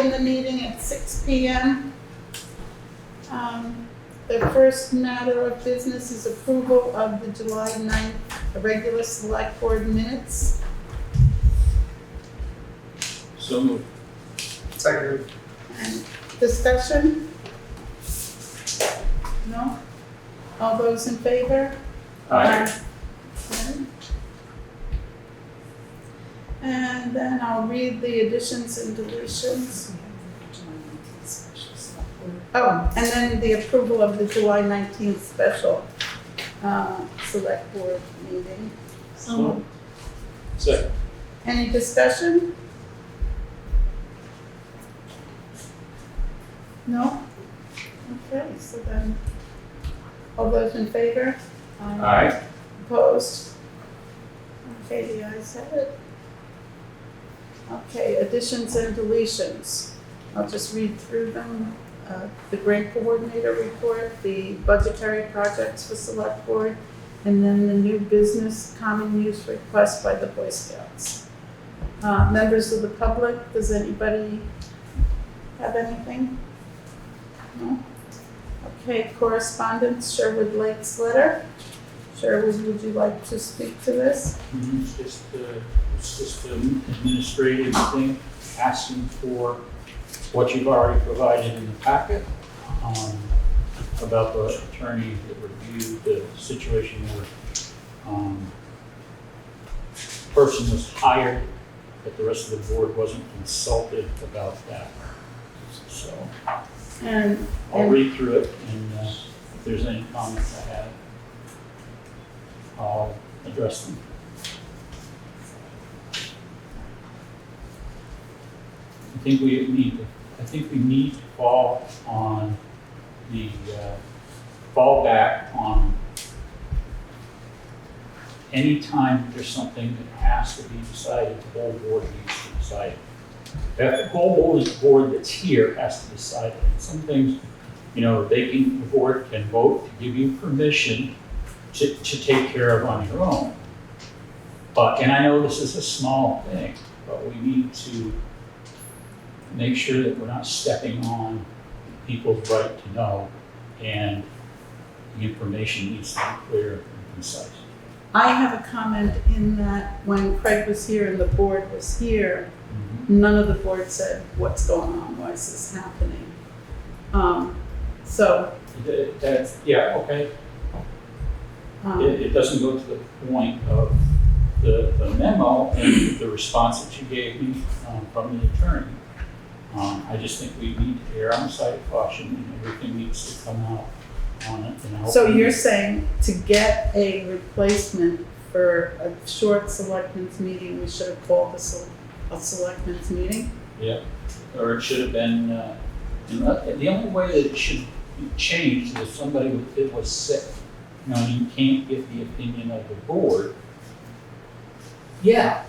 open the meeting at 6 p.m. The first matter of business is approval of the July 9th regular select board minutes. So moved. Second. And discussion? No? All those in favor? Aye. Okay. And then I'll read the additions and deletions. Oh, and then the approval of the July 19th special select board meeting. So, second. Any discussion? No? Okay, so then, all those in favor? Aye. Opposed? Okay, the ayes have it. Okay, additions and deletions. I'll just read through them. The grant coordinator report, the budgetary projects for select board, and then the new business common use request by the Boy Scouts. Members of the public, does anybody have anything? No? Okay, correspondence, Sherwood Lakes letter. Sherwood, would you like to speak to this? It's just an administrative thing, asking for what you've already provided in the packet, about the attorney that reviewed the situation where person was hired, but the rest of the board wasn't consulted about that. So And I'll read through it, and if there's any comments I have, I'll address them. I think we need to fall on the fall back on any time there's something that has to be decided, the whole board needs to decide it. The whole board that's here has to decide it. Some things, the board can vote to give you permission to take care of on your own. And I know this is a small thing, but we need to make sure that we're not stepping on people's right to know, and the information needs to be clear and concise. I have a comment in that when Craig was here and the board was here, none of the board said, what's going on, why is this happening? Okay. It doesn't go to the point of the memo and the response that you gave me from the attorney. I just think we need to err on the side of caution, and everything needs to come out on it. So you're saying to get a replacement for a short selectmen's meeting, we should have called a selectmen's meeting? Yeah, or it should have been, the only way that it should be changed is if somebody that was sick. You can't get the opinion of the board. Yeah,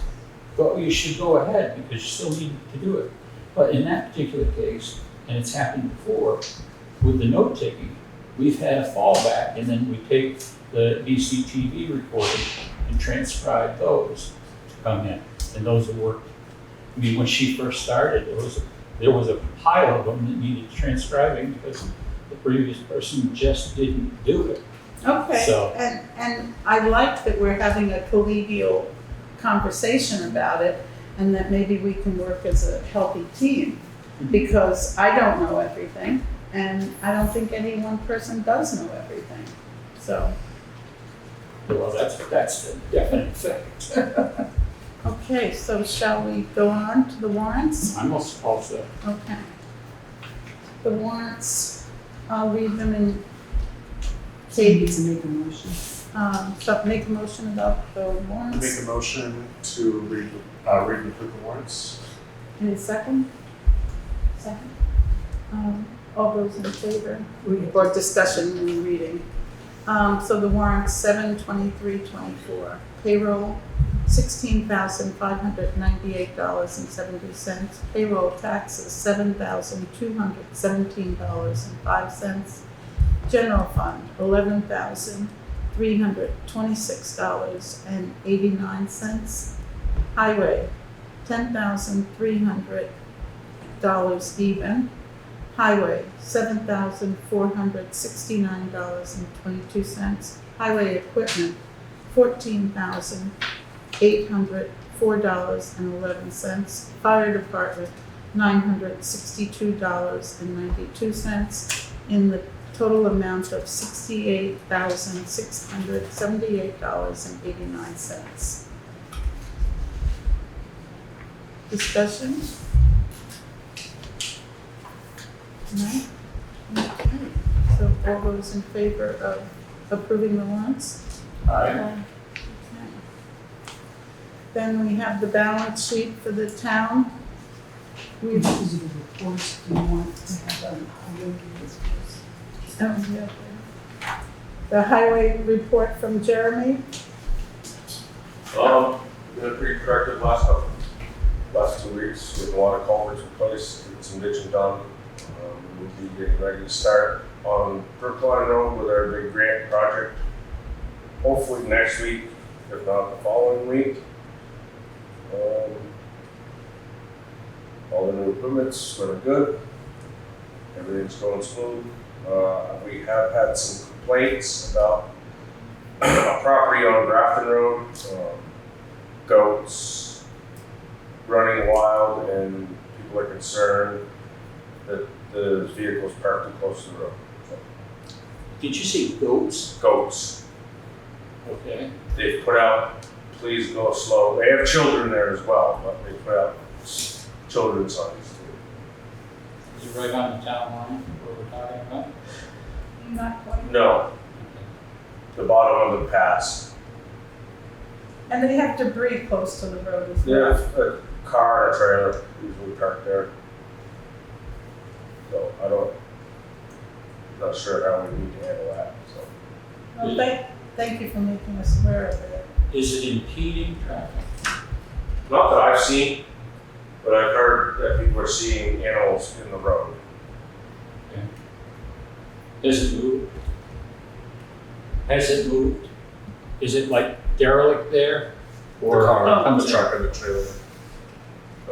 but you should go ahead because you still need to do it. But in that particular case, and it's happened before, with the note taking, we've had a fallback, and then we take the VCTV recording and transcribe those to come in, and those have worked. I mean, when she first started, there was a pile of them that needed transcribing because the previous person just didn't do it. Okay, So- and I like that we're having a collegial conversation about it, and that maybe we can work as a healthy team, because I don't know everything, and I don't think any one person does know everything, so. Well, that's the definite fact. Okay, so shall we go on to the warrants? I'm also. Okay. The warrants, I'll read them in. Katie to make a motion. So make a motion about the warrants. Make a motion to read and approve the warrants. Any second? Second. All those in favor? Or discussion in reading. So the warrants 7/23/24. Payroll $16,598.70. Payroll taxes $7,217.05. General fund $11,326.89. Highway $10,300 $8 even. Highway, $7,469.22. Highway equipment, $14,804.11. Fire department, $962.92, in the total amount of $68,678.89. Discussion? No? Okay. So all those in favor of approving the warrants? Aye. Okay. Then we have the balance sheet for the town. Which is the reports you want to have on highway business? Oh, yeah. The highway report from Jeremy. Been pretty productive last 2 weeks with a lot of culverts replaced, and some ditching done. We'll be getting ready to start on Brookline Road with our big grant project. Hopefully next week, if not the following week. All the new equipment's going good. Everything's going smooth. We have had some complaints about a property on Grafton Road, goats running wild, and people are concerned that the vehicle's parked too close to the road. Did you say goats? Goats. Okay. They've put out, please go slow. They have children there as well, but they put out children's signs too. Is it right on the town line, what we're talking about? Not quite. No, the bottom of the pass. And they have debris close to the road as They well. have a car and a trailer usually parked there. So not sure how we need to handle that, so. Well, thank you for making us aware of it. Is it impeding traffic? Not that I've seen, but I've heard that people are seeing animals in the road. Has it moved? Has it moved? Is it like derelict there? Or comes the truck and the trailer.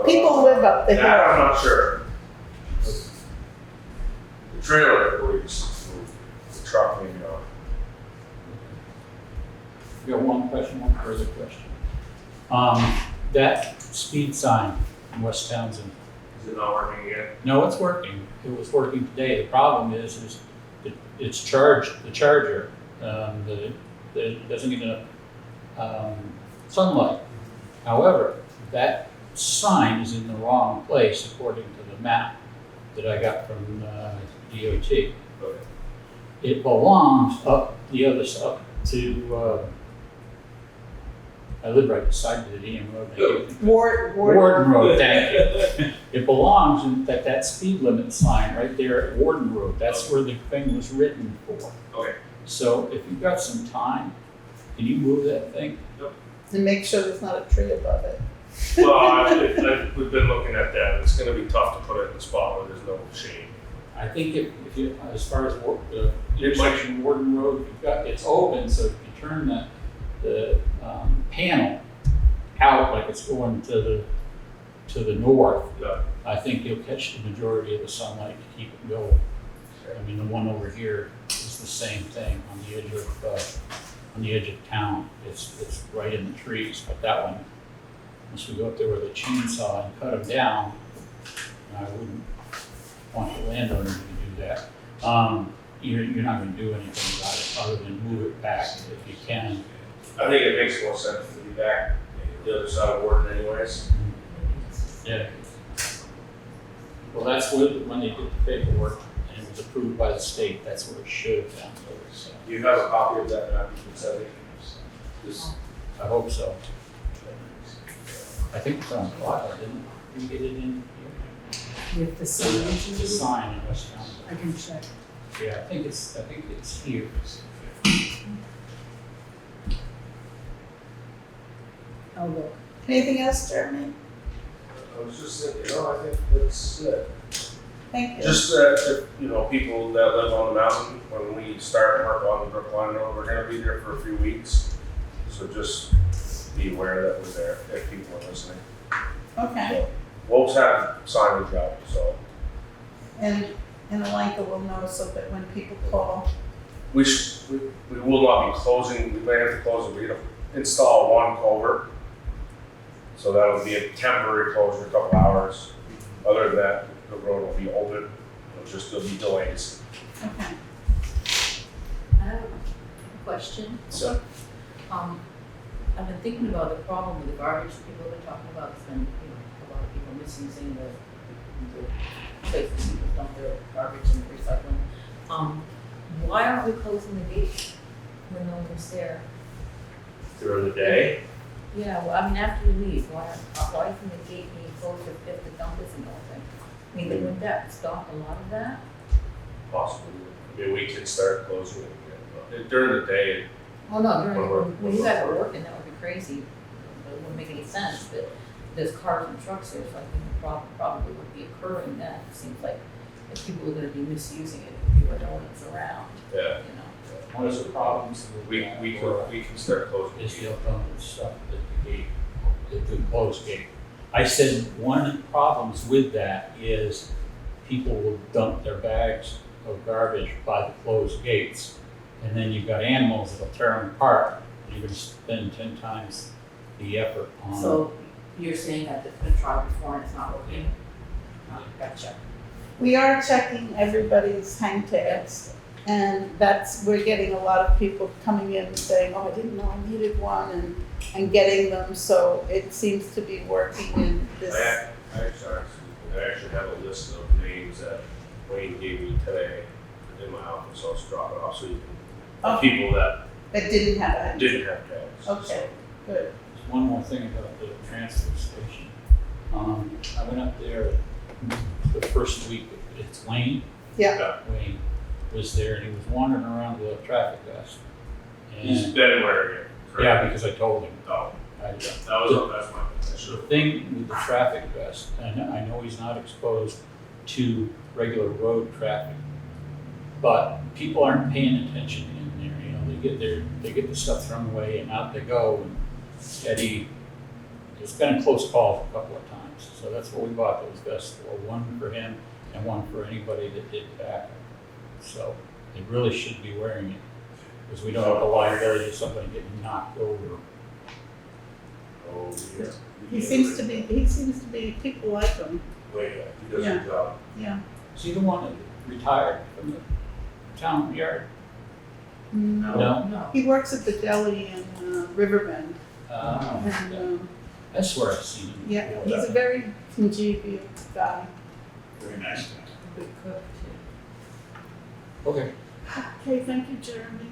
People live up the That hill. I'm not sure. The trailer, I believe, is moved. The truck maybe not. You got one further question. That speed sign in West Townsend, Is it not working again? no, it's working. It was working today. The problem is it's charged, the charger, that doesn't get enough sunlight. However, that sign is in the wrong place according to the map that I got from DOT. Okay. It belongs up the other side to, I live right beside the DM road. Warden Road, thank you. It belongs in that speed limit sign right there at Warden Road. That's where the thing was written for. Okay. So if you've got some time, can you move that thing? And make sure there's not a tree above it. Well, we've been looking at that. It's gonna be tough to put it in a spot where there's no shade. I think if you, as far as the intersection Warden Road, you've got, it's open, so if you turn the panel out like it's going to the north, Yeah. I think you'll catch the majority of the sunlight to keep it going. I mean, the one over here is the same thing on the edge of town. It's right in the trees, but that one, once we go up there with a chainsaw and cut them down, I wouldn't want the landowner to do that. You're not going to do anything about it other than move it back if you can. I think it makes more sense to be back the other side of Warden anyways. Yeah. Well, that's when they did the paperwork and it was approved by the state. That's where it should have gone. So Do you have a copy of that map you can send me? Just, I hope so. I think it's on file, didn't we get it in With the sign. here? The sign in West Town. I can check. Yeah, I think it's here. I'll look. Anything else, Jeremy? I was just thinking, I think that's it. Thank you. Just that, people that live on the mountain, when we start work on the Brookline Road, we're gonna be there for a few weeks. So just be aware that we're there, if people are listening. Okay. We'll have signage out, so And Alenka will know so that when people call, we will not be closing, we may have to close it, we're gonna install one culvert. So that'll be a temporary closure, a couple hours. Other than that, the road will be open, there'll be delays. okay, I have a question. so, I've been thinking about the problem with the garbage people have been talking about. It's been, a lot of people misusing the places people dump their garbage and recycling. Why aren't we closing the gate when no one's there? During the day? Yeah, well, I mean, after you leave, why isn't the gate being closed if the dump isn't open? I mean, wouldn't that stop a lot of that? Possibly. I mean, we can start closing it again, but during the day, Well, no, When when you guys are working, that would be crazy. It wouldn't make any sense, but there's cars and trucks there, so I think the problem probably would be occurring that. It seems like if people are gonna be misusing it, if people know it's around, yeah, One of the problems with we that we can start closing. is the dumping stuff at the gate, at the closed gate. I said one of the problems with that is people will dump their bags of garbage by the closed gates. And then you've got animals that'll tear them apart, and you're gonna spend 10 times the effort on. So you're saying that it's been tried before and it's not working? Gotcha. we are checking everybody's hang tags. And we're getting a lot of people coming in and saying, oh, I didn't know I needed one, and getting them, so it seems to be working in this. I actually have a list of names that Wayne gave me today in my office, so I'll drop it off so you can, Oh. people that That didn't have a. didn't have tags. Okay, good. There's one more thing about the transfer station. I went up there the first week, it's Wayne. Yeah. Wayne was there and he was wandering around with a traffic vest. He's And, been wearing it. yeah, because I told him. No, I- that's my, I should The have. thing with the traffic vest, I know he's not exposed to regular road traffic, but people aren't paying attention in there, they get the stuff thrown away and out they go. And Eddie, it's been a close call a couple of times, so that's what we bought those vests for, one for him and one for anybody that did tobacco. So they really should be wearing it, because we don't have the liability of somebody getting knocked over. Oh, yeah. He seems to be, people like him, Wait, he does a Yeah. good job. yeah. Is he the one that retired from the town yard? No. No. He works at the deli in Riverbend, and, That's where I've seen him. yeah, before. he's a very congenial guy. Very nice guy. Good cook too. Okay. Okay, thank you, Jeremy.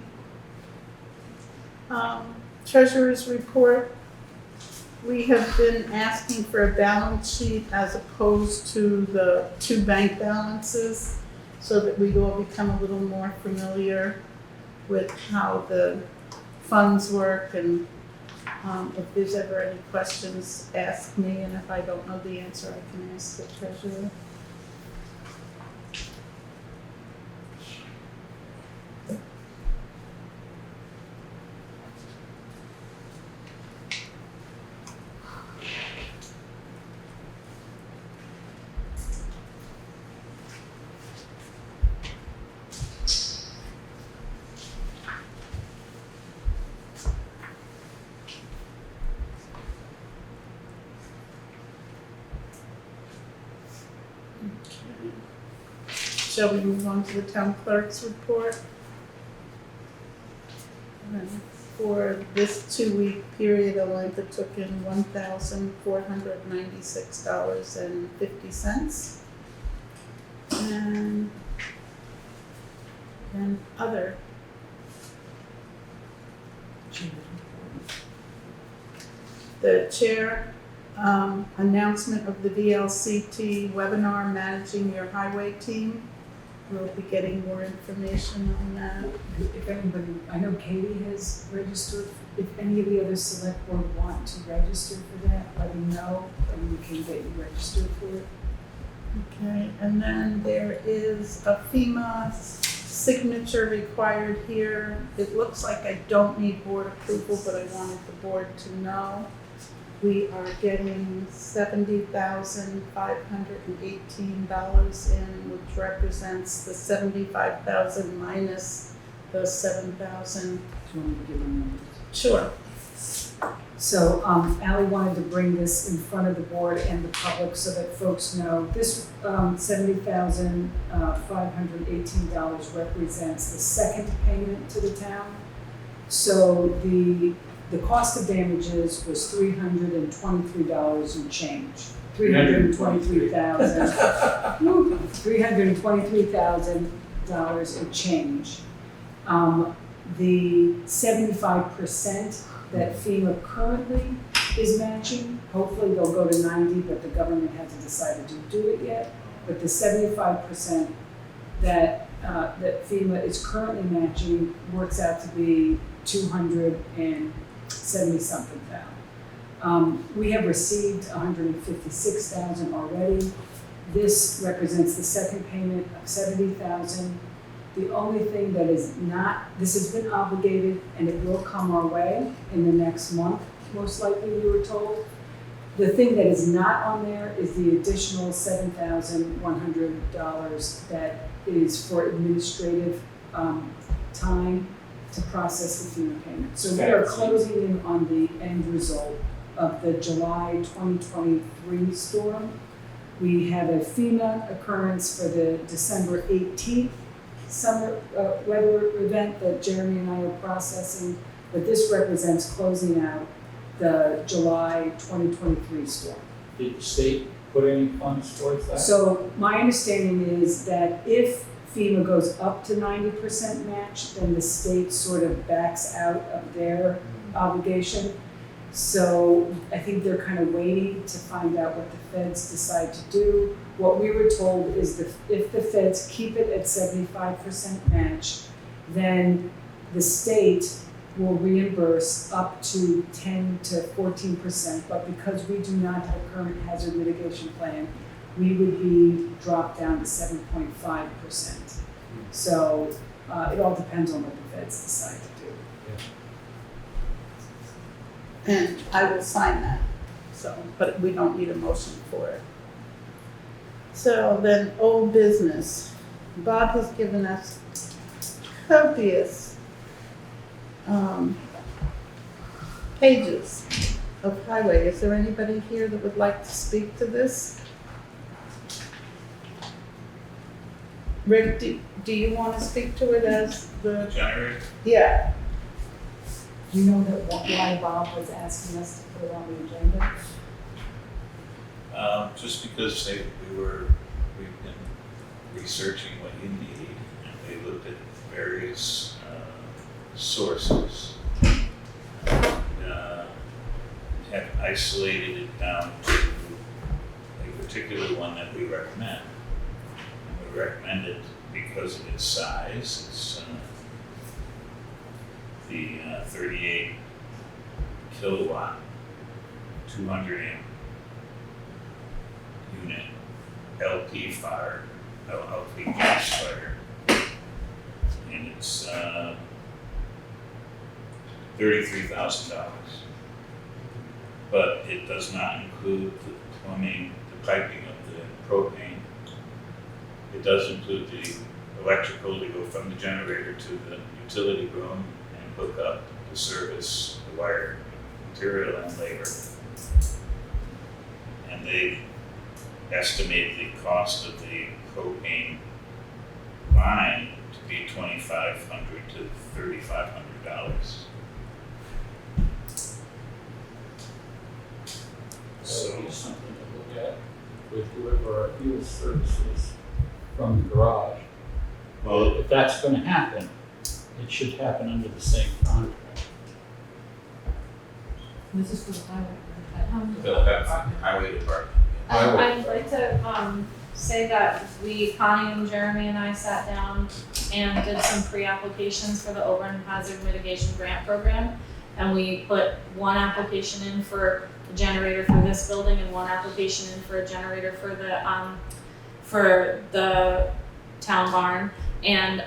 Treasurer's report. We have been asking for a balance sheet as opposed to the 2 bank balances, so that we all become a little more familiar with how the funds work, and if there's ever any questions, ask me, and if I don't know the answer, I can ask the treasurer. Shall we move on to the town clerk's report? For this 2-week period, Atlanta took in $1,496.50. And other. The chair, announcement of the VLCT webinar, Managing Your Highway Team. We'll be getting more information on that. If anybody, I know Katie has registered, if any of the other select board want to register for that, let me know, and we can get you registered for it. Okay, and then there is a FEMA signature required here. It looks like I don't need board approval, but I wanted the board to know. we are getting $70,518 in, which represents the 75,000 minus the 7,000. Do you want me to give them numbers? Sure. So, Ally wanted to bring this in front of the board and the public so that folks know. This, $70,518 represents the second payment to the town. So the cost of damages was $323 and change. $323,000 and change. The 75% that FEMA currently is matching, hopefully they'll go to 90, but the government hasn't decided to do it yet. But the 75% that FEMA is currently matching works out to be $270-something thousand. We have received $156,000 already. This represents the second payment of $70,000. The only thing that is not, this has been obligated and it will come our way in the next month, most likely, we were told. The thing that is not on there is the additional $7,100 that is for administrative time to process the FEMA payment. So we are closing in on the end result of the July 2023 storm. We have a FEMA occurrence for the December 18th summer weather event that Jeremy and I are processing, but this represents closing out the July 2023 storm. Did the state put any funds towards that? So my understanding is that if FEMA goes up to 90% match, then the state sort of backs out of their obligation. So I think they're kind of waiting to find out what the feds decide to do. What we were told is that if the feds keep it at 75% match, then the state will reimburse up to 10 to 14%, but because we do not have a current hazard mitigation plan, we would be dropped down to 7.5%. So it all depends on what the feds decide to do. And I will sign that, so, but we don't need a motion for it. So then, old business. Bob has given us copious pages of highway. Is there anybody here that would like to speak to this? Rick, do you want to speak to it as the? Generator? Yeah. Do you know that why Bob was asking us to put it on the agenda? Just because we've been researching what you need, and they looked at various sources. Have isolated it down to a particular one that we recommend. And we recommend it because of its size. It's the 38 kilowatt, 200 amp unit LP fire, LP gas fire, and it's $33,000. But it does not include the plumbing, the piping of the propane. It does include the electrical to go from the generator to the utility room and hook up the service, the wire, material, and labor. And they estimate the cost of the propane line to be $2,500 to $3,500. So it'd be something to look at with whoever our fuel services from the garage. Well, If that's gonna happen, it should happen under the same contract. This is for the highway, right? that's highway department. I'd like to say that Connie and Jeremy and I sat down and did some pre-applications for the Overland Hazard Mitigation Grant Program. And we put one application in for a generator for this building and one application in for a generator for the town barn. And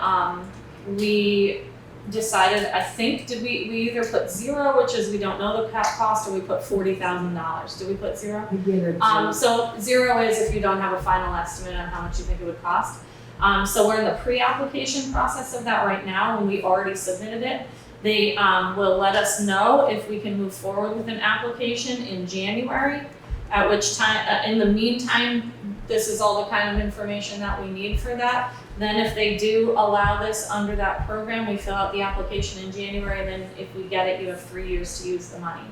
we decided, I think, did we either put 0, which is we don't know the cost, or we put $40,000. Did we put 0? We did it. So 0 is if you don't have a final estimate on how much you think it would cost. So we're in the pre-application process of that right now, and we already submitted it. They will let us know if we can move forward with an application in January, at which time, in the meantime, this is all the kind of information that we need for that. Then if they do allow this under that program, we fill out the application in January, and then if we get it, you have 3 years to use the money.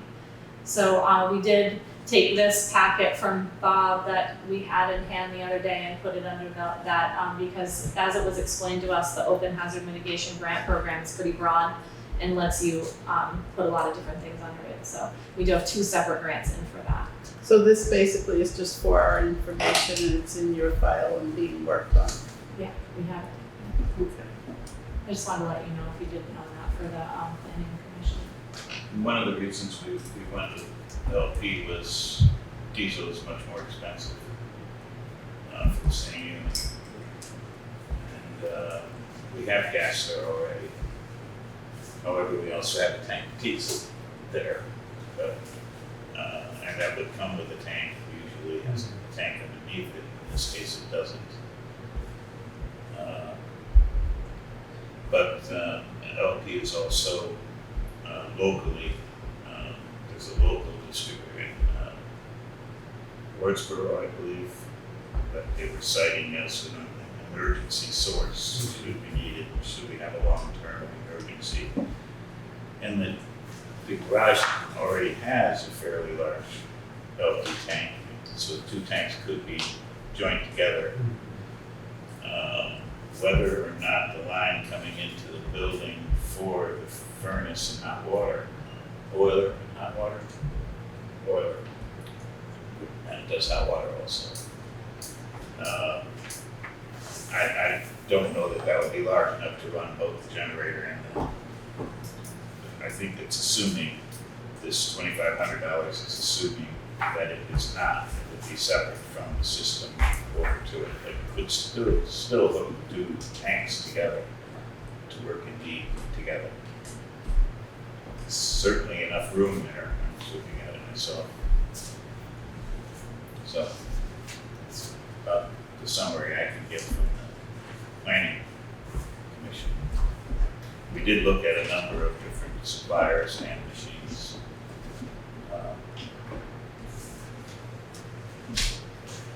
So we did take this packet from Bob that we had in hand the other day and put it under that because as it was explained to us, the Open Hazard Mitigation Grant Program is pretty broad and lets you put a lot of different things under it. So we do have 2 separate grants in for that. So this basically is just for our information and it's in your file and being worked on. Yeah, we have it. Okay. I just wanted to let you know if you didn't know that for the planning commission. One of the reasons we went with LP was diesel is much more expensive for the same unit. And we have gas there already. However, we also have a tank of diesel there. But, and that would come with a tank. Usually has a tank underneath it. In this case, it doesn't. But LP is also locally, there's a local distributor in Warrensboro, I believe, that they were citing as an emergency source should we need it, should we have a long-term emergency. And the garage already has a fairly large LP tank, so 2 tanks could be joined together. Whether or not the line coming into the building for the furnace and hot water, boiler and hot water, boiler, and it does hot water also. I don't know that would be large enough to run both the generator and the, I think it's assuming this $2,500 is assuming that it is not, it would be separate from the system over to it. It could still hook 2 tanks together to work indeed together. There's certainly enough room there, I'm just looking at it myself. So, that's about the summary I can give from the planning commission. We did look at a number of different suppliers and machines.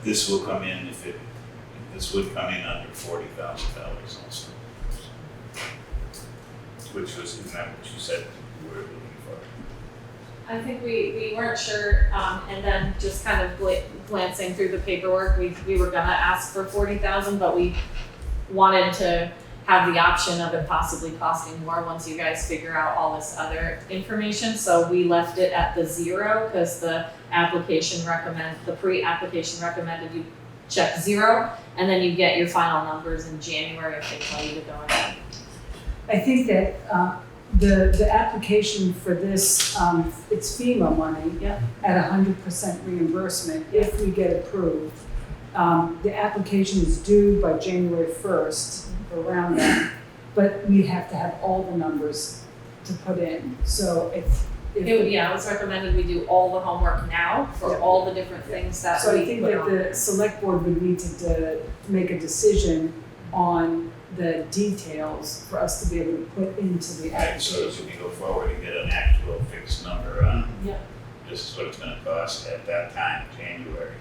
This will come in this would come in under $40,000 also. Which was, isn't that what you said you were looking for? I think we weren't sure, and then just kind of glancing through the paperwork, we were gonna ask for 40,000, but we wanted to have the option of it possibly costing more once you guys figure out all this other information. So we left it at the 0 because the pre-application recommended you check 0, and then you get your final numbers in January if they tell you to go ahead. I think that the application for this, it's FEMA money. Yep. At 100% reimbursement if we get approved. The application is due by January 1st, around that, but we have to have all the numbers to put in. So it was recommended we do all the homework now for all the different things that So we I think put that on. the select board would need to make a decision on the details for us to be able to put into the Right, so application. as we go forward and get an actual fixed number on Yeah. this is what it's gonna cost at that time, January,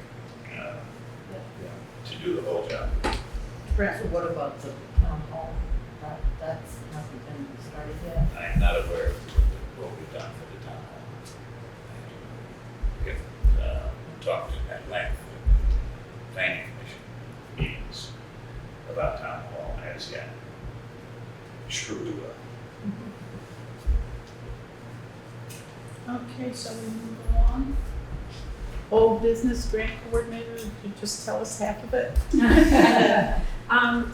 to do the whole job. So what about the town hall? That's hasn't been started yet? I am not aware of what we've done for the town hall. We've talked at length with planning commission meetings about town hall as yet. Sure we will. Okay, shall we move along? Old business grant coordinator, could you just tell us half of it?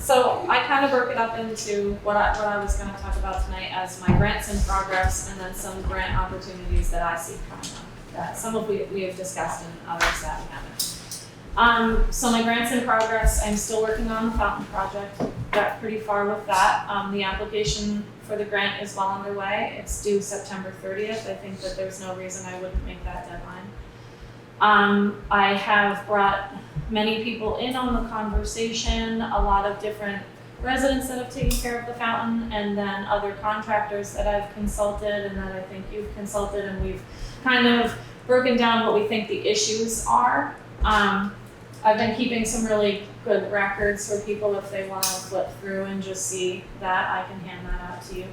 So I kind of broke it up into what I was going to talk about tonight as my grants in progress, and then some grant opportunities that I see coming up. That some of we have discussed and others that we haven't. So my grant's in progress. I'm still working on the fountain project. Got pretty far with that. The application for the grant is well underway. It's due September 30th. I think that there's no reason I wouldn't make that deadline. I have brought many people in on the conversation, a lot of different residents that have taken care of the fountain, and then other contractors that I've consulted and that I think you've consulted, and we've kind of broken down what we think the issues are. I've been keeping some really good records for people if they want to flip through and just see that. I can hand that out to you.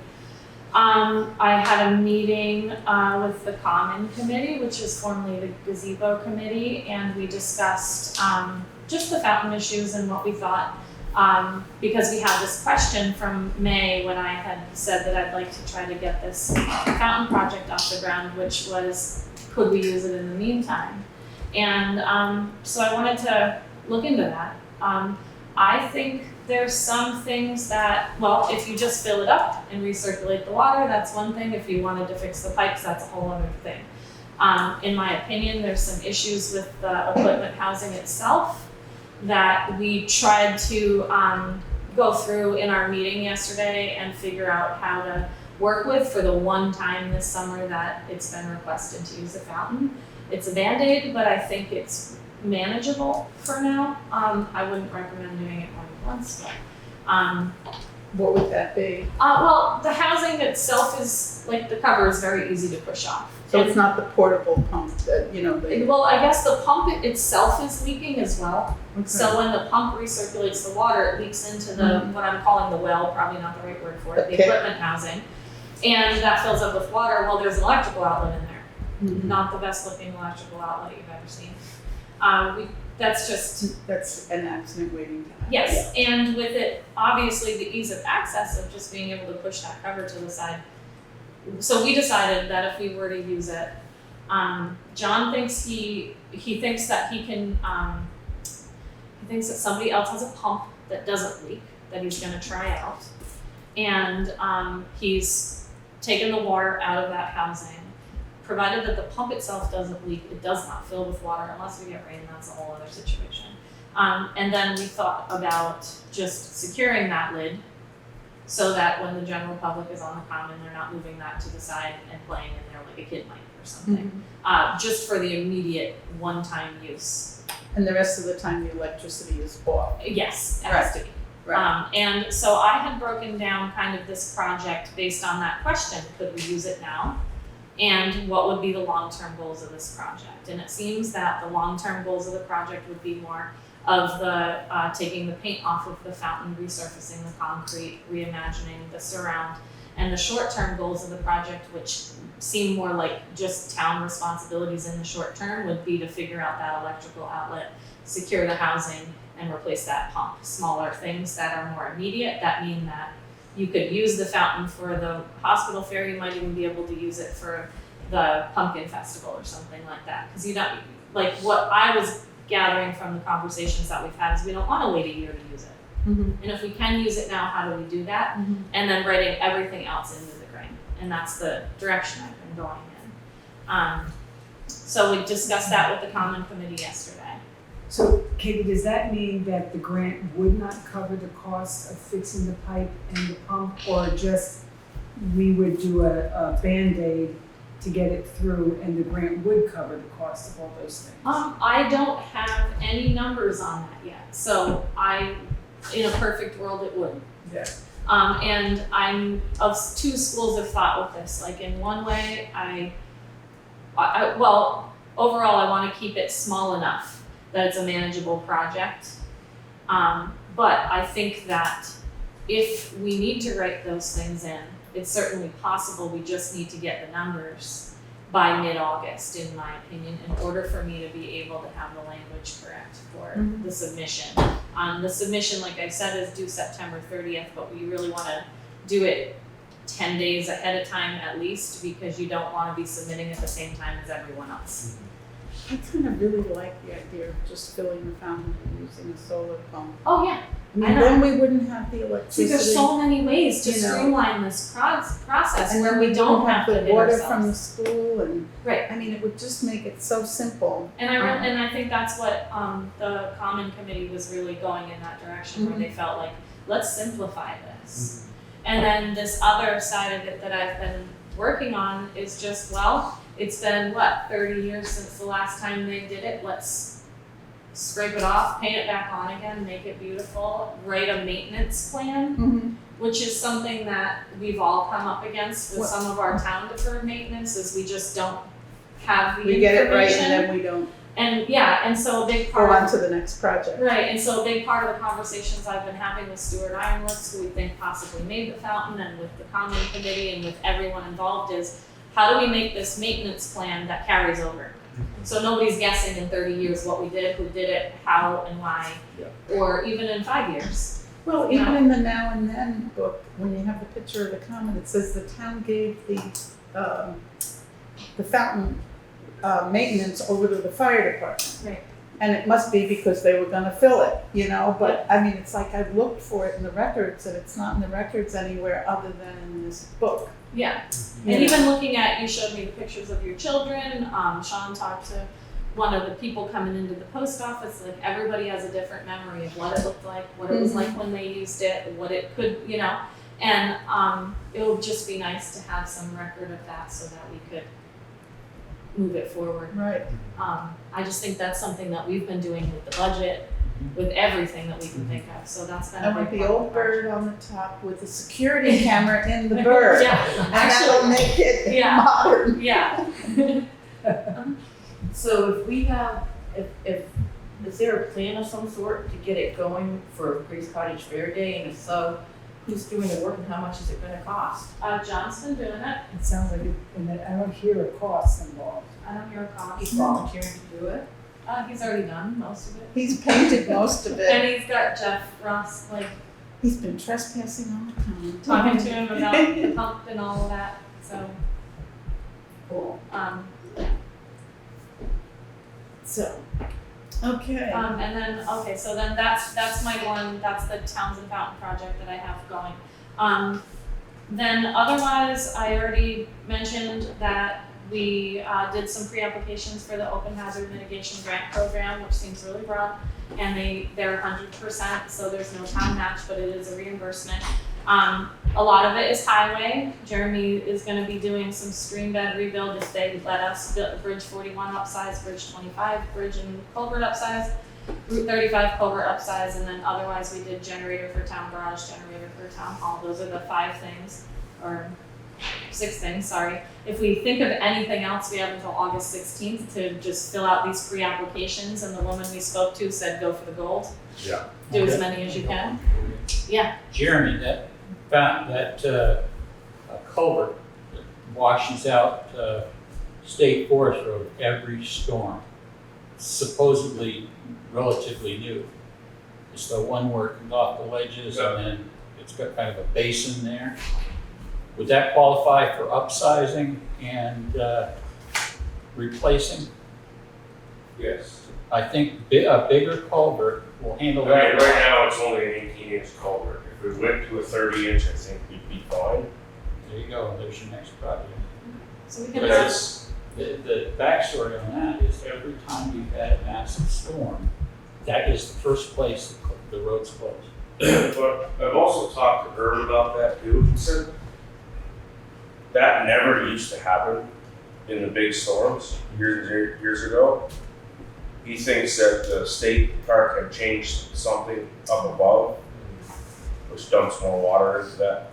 I had a meeting with the Common Committee, which is formerly the Gazebo Committee, and we discussed just the fountain issues and what we thought. Because we had this question from May when I had said that I'd like to try to get this fountain project off the ground, which was, could we use it in the meantime? And so I wanted to look into that. I think there's some things that, well, if you just fill it up and recirculate the water, that's one thing. If you wanted to fix the pipes, that's a whole other thing. In my opinion, there's some issues with the equipment housing itself that we tried to go through in our meeting yesterday and figure out how to work with for the one time this summer that it's been requested to use the fountain. It's a Band-Aid, but I think it's manageable for now. I wouldn't recommend doing it more than once, but What would that be? well, the housing itself is, like, the cover is very easy to push off. So And- it's not the portable pump that, you know, they. Well, I guess the pump itself is leaking as well. Okay. So when the pump recirculates the water, it leaks into the, what I'm calling the well, probably not the right word for it, the Okay. equipment housing. And that fills up with water. Well, there's an electrical outlet in there. Mhm. Not the best looking electrical outlet you've ever seen. That's just, That's an accident waiting to happen. yes. And with it, obviously the ease of access of just being able to push that cover to the side. So we decided that if we were to use it, John thinks he thinks that he can, he thinks that somebody else has a pump that doesn't leak, that he's gonna try out. And he's taken the water out of that housing. Provided that the pump itself doesn't leak, it does not fill with water unless we get rain, that's a whole other situation. And then we thought about just securing that lid so that when the general public is on the common, they're not moving that to the side and playing in there like a kid might or something. Just for the immediate one-time use. And the rest of the time, the electricity is off. Yes, it has to be. Right. And so I had broken down kind of this project based on that question, could we use it now? And what would be the long-term goals of this project? And it seems that the long-term goals of the project would be more of the taking the paint off of the fountain, resurfacing the concrete, reimagining the surround. And the short-term goals of the project, which seem more like just town responsibilities in the short term, would be to figure out that electrical outlet, secure the housing, and replace that pump. Smaller things that are more immediate, that mean that you could use the fountain for the hospital fair, you might even be able to use it for the pumpkin festival or something like that. Because you don't, like what I was gathering from the conversations that we've had is we don't want to wait a year to use it. Mhm. And if we can use it now, how do we do that? And then writing everything else into the grant. And that's the direction I've been going in. So we discussed that with the Common Committee yesterday. So Katie, does that mean that the grant would not cover the cost of fixing the pipe and the pump, or just we would do a Band-Aid to get it through and the grant would cover the cost of all those things? I don't have any numbers on that yet. So in a perfect world, it would. Yeah. And I'm of two schools of thought with this. Like in one way, well, overall, I want to keep it small enough that it's a manageable project. But I think that if we need to write those things in, it's certainly possible. We just need to get the numbers by mid-August, in my opinion, in order for me to be able to have the language correct for the submission. The submission, like I said, is due September 30th, but we really want to do it 10 days ahead of time at least, because you don't want to be submitting at the same time as everyone else. I kind of really like the idea of just filling the fountain and using a solar pump. Oh yeah, I mean, I know. then we wouldn't have the see, electricity. there's so many ways to You know. streamline this process And where then we don't have to the hit water ourselves. from the school and, Right. I mean, it would just make it so simple. And I think that's what the Common Committee was really going in that direction, where they felt like, let's simplify this. And then this other side of it that I've been working on is just, well, it's been 30 years since the last time they did it. Let's scrape it off, paint it back on again, make it beautiful, write a maintenance plan, which is something that we've all come up against with some of our town deferred maintenance, is we just don't have the We get it right information. and then we don't And yeah, and so a big go part on to the next project. right, and so a big part of the conversations I've been having with Stuart Ironworks, who we think possibly made the fountain, and with the Common Committee and with everyone involved, is how do we make this maintenance plan that carries over? So nobody's guessing in 30 years what we did, who did it, how and why, or even in 5 years. Well, You even know? in the Now and Then book, when you have the picture of the common, it says the town gave the fountain maintenance over to the fire department. Right. And it must be because they were gonna fill it, you know, but I mean, it's like I've looked for it in the records and it's not in the records anywhere other than in this book. Yeah, You and know? even looking at, you showed me the pictures of your children, Sean talked to one of the people coming into the post office, like everybody has a different memory of what it looked like, what it was like when they used it, what it could, you know, and it would just be nice to have some record of that so that we could move it forward. Right. I just think that's something that we've been doing with the budget, with everything that we can think of, so that's been a I want big the part of old the project. bird on the top with the security camera in the bird. Yeah, And that'll make it Yeah. modern. yeah. So if we have, if, is there a plan of some sort to get it going for Grace Cottage Fair Day? And if so, who's doing the work and how much is it gonna cost? John's been doing it, It sounds like, and I don't hear a cost involved. I don't hear a cost. He's volunteering to do it? He's already done most of it. He's painted most of it. And he's got Jeff Ross, like, He's been trespassing all the time. talking to him about the pump and all of that, so, Cool. So, okay. and then, okay, so then that's my one, that's the Townsend Fountain project that I have going. Then otherwise, I already mentioned that we did some pre-applications for the Open Hazard Mitigation Grant Program, which seems really broad, and they're 100%, so there's no town match, but it is a reimbursement. A lot of it is highway. Jeremy is gonna be doing some stream bed rebuild if they let us build Bridge 41 upsize, Bridge 25, bridge and culvert upsize, Route 35 culvert upsize, and then otherwise we did generator for town garage, generator for town hall. Those are the 5 things, or 6 things, sorry. If we think of anything else, we have until August 16th to just fill out these pre-applications, and the woman we spoke to said go for the gold. Yeah. Do as many as you can. Yeah. Jeremy, that culvert that washes out State Forest Road every storm, supposedly relatively new. It's the one where it comes off the ledges and then it's got kind of a basin there. Would that qualify for upsizing and replacing? Yes. I think a bigger culvert will handle I that. mean, right now, it's only an 18-inch culvert. If we went to a 30-inch, I think we'd be fine. There you go, there's your next project. So we But can. that's, The backstory on that is every time we've had a massive storm, that is the first place the road's closed. but I've also talked to Herb about that too. He said that never used to happen in the big storms years ago. He thinks that the state park had changed something up above, which dumps more water into that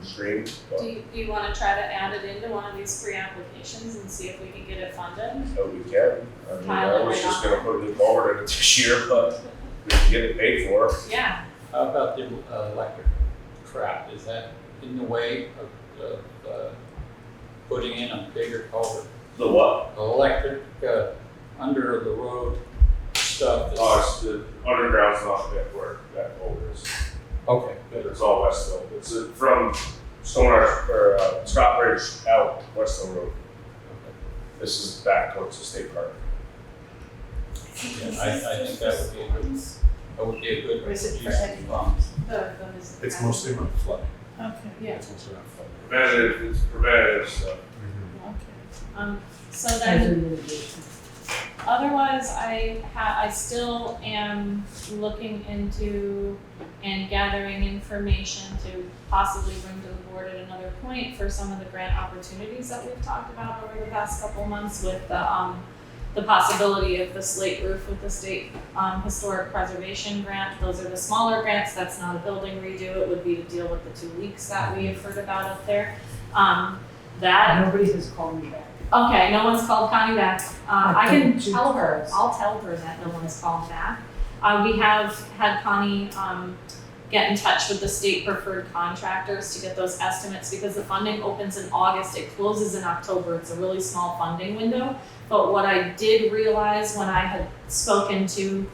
stream. But Do you wanna try to add it into one of these pre-applications and see if we can get it funded? so we can. I mean, Pile I it was right just on. gonna put a new culvert in it this year, but we can get it paid for. Yeah, How about the electric trap? Is that in the way of putting in a bigger culvert? The what? Electric, under the road stuff. Oh, it's the underground's not that where that culvert is. Okay, good. It's all Westville. It's from Scott Bridge out Westville Road. This is back towards the state park. Yeah, I think that would be a good Or is it for use of Eddie? funds. It's mostly around flooding. Okay, Yeah. It's mostly around flooding. Preventative, it's preventative stuff. okay. So then, Hazard mitigation. otherwise, I still am looking into and gathering information to possibly bring to the board at another point for some of the grant opportunities that we've talked about over the past couple months with the possibility of the slate roof with the state historic preservation grant. Those are the smaller grants. That's not a building redo. It would be to deal with the 2 leaks that we have heard about up there. That Nobody has called me back. Okay, no one's called Connie back. I can Two tell her, calls. I'll tell her that no one's called back. We have had Connie get in touch with the state preferred contractors to get those estimates because the funding opens in August, it closes in October. It's a really small funding window. But what I did realize when I had spoken to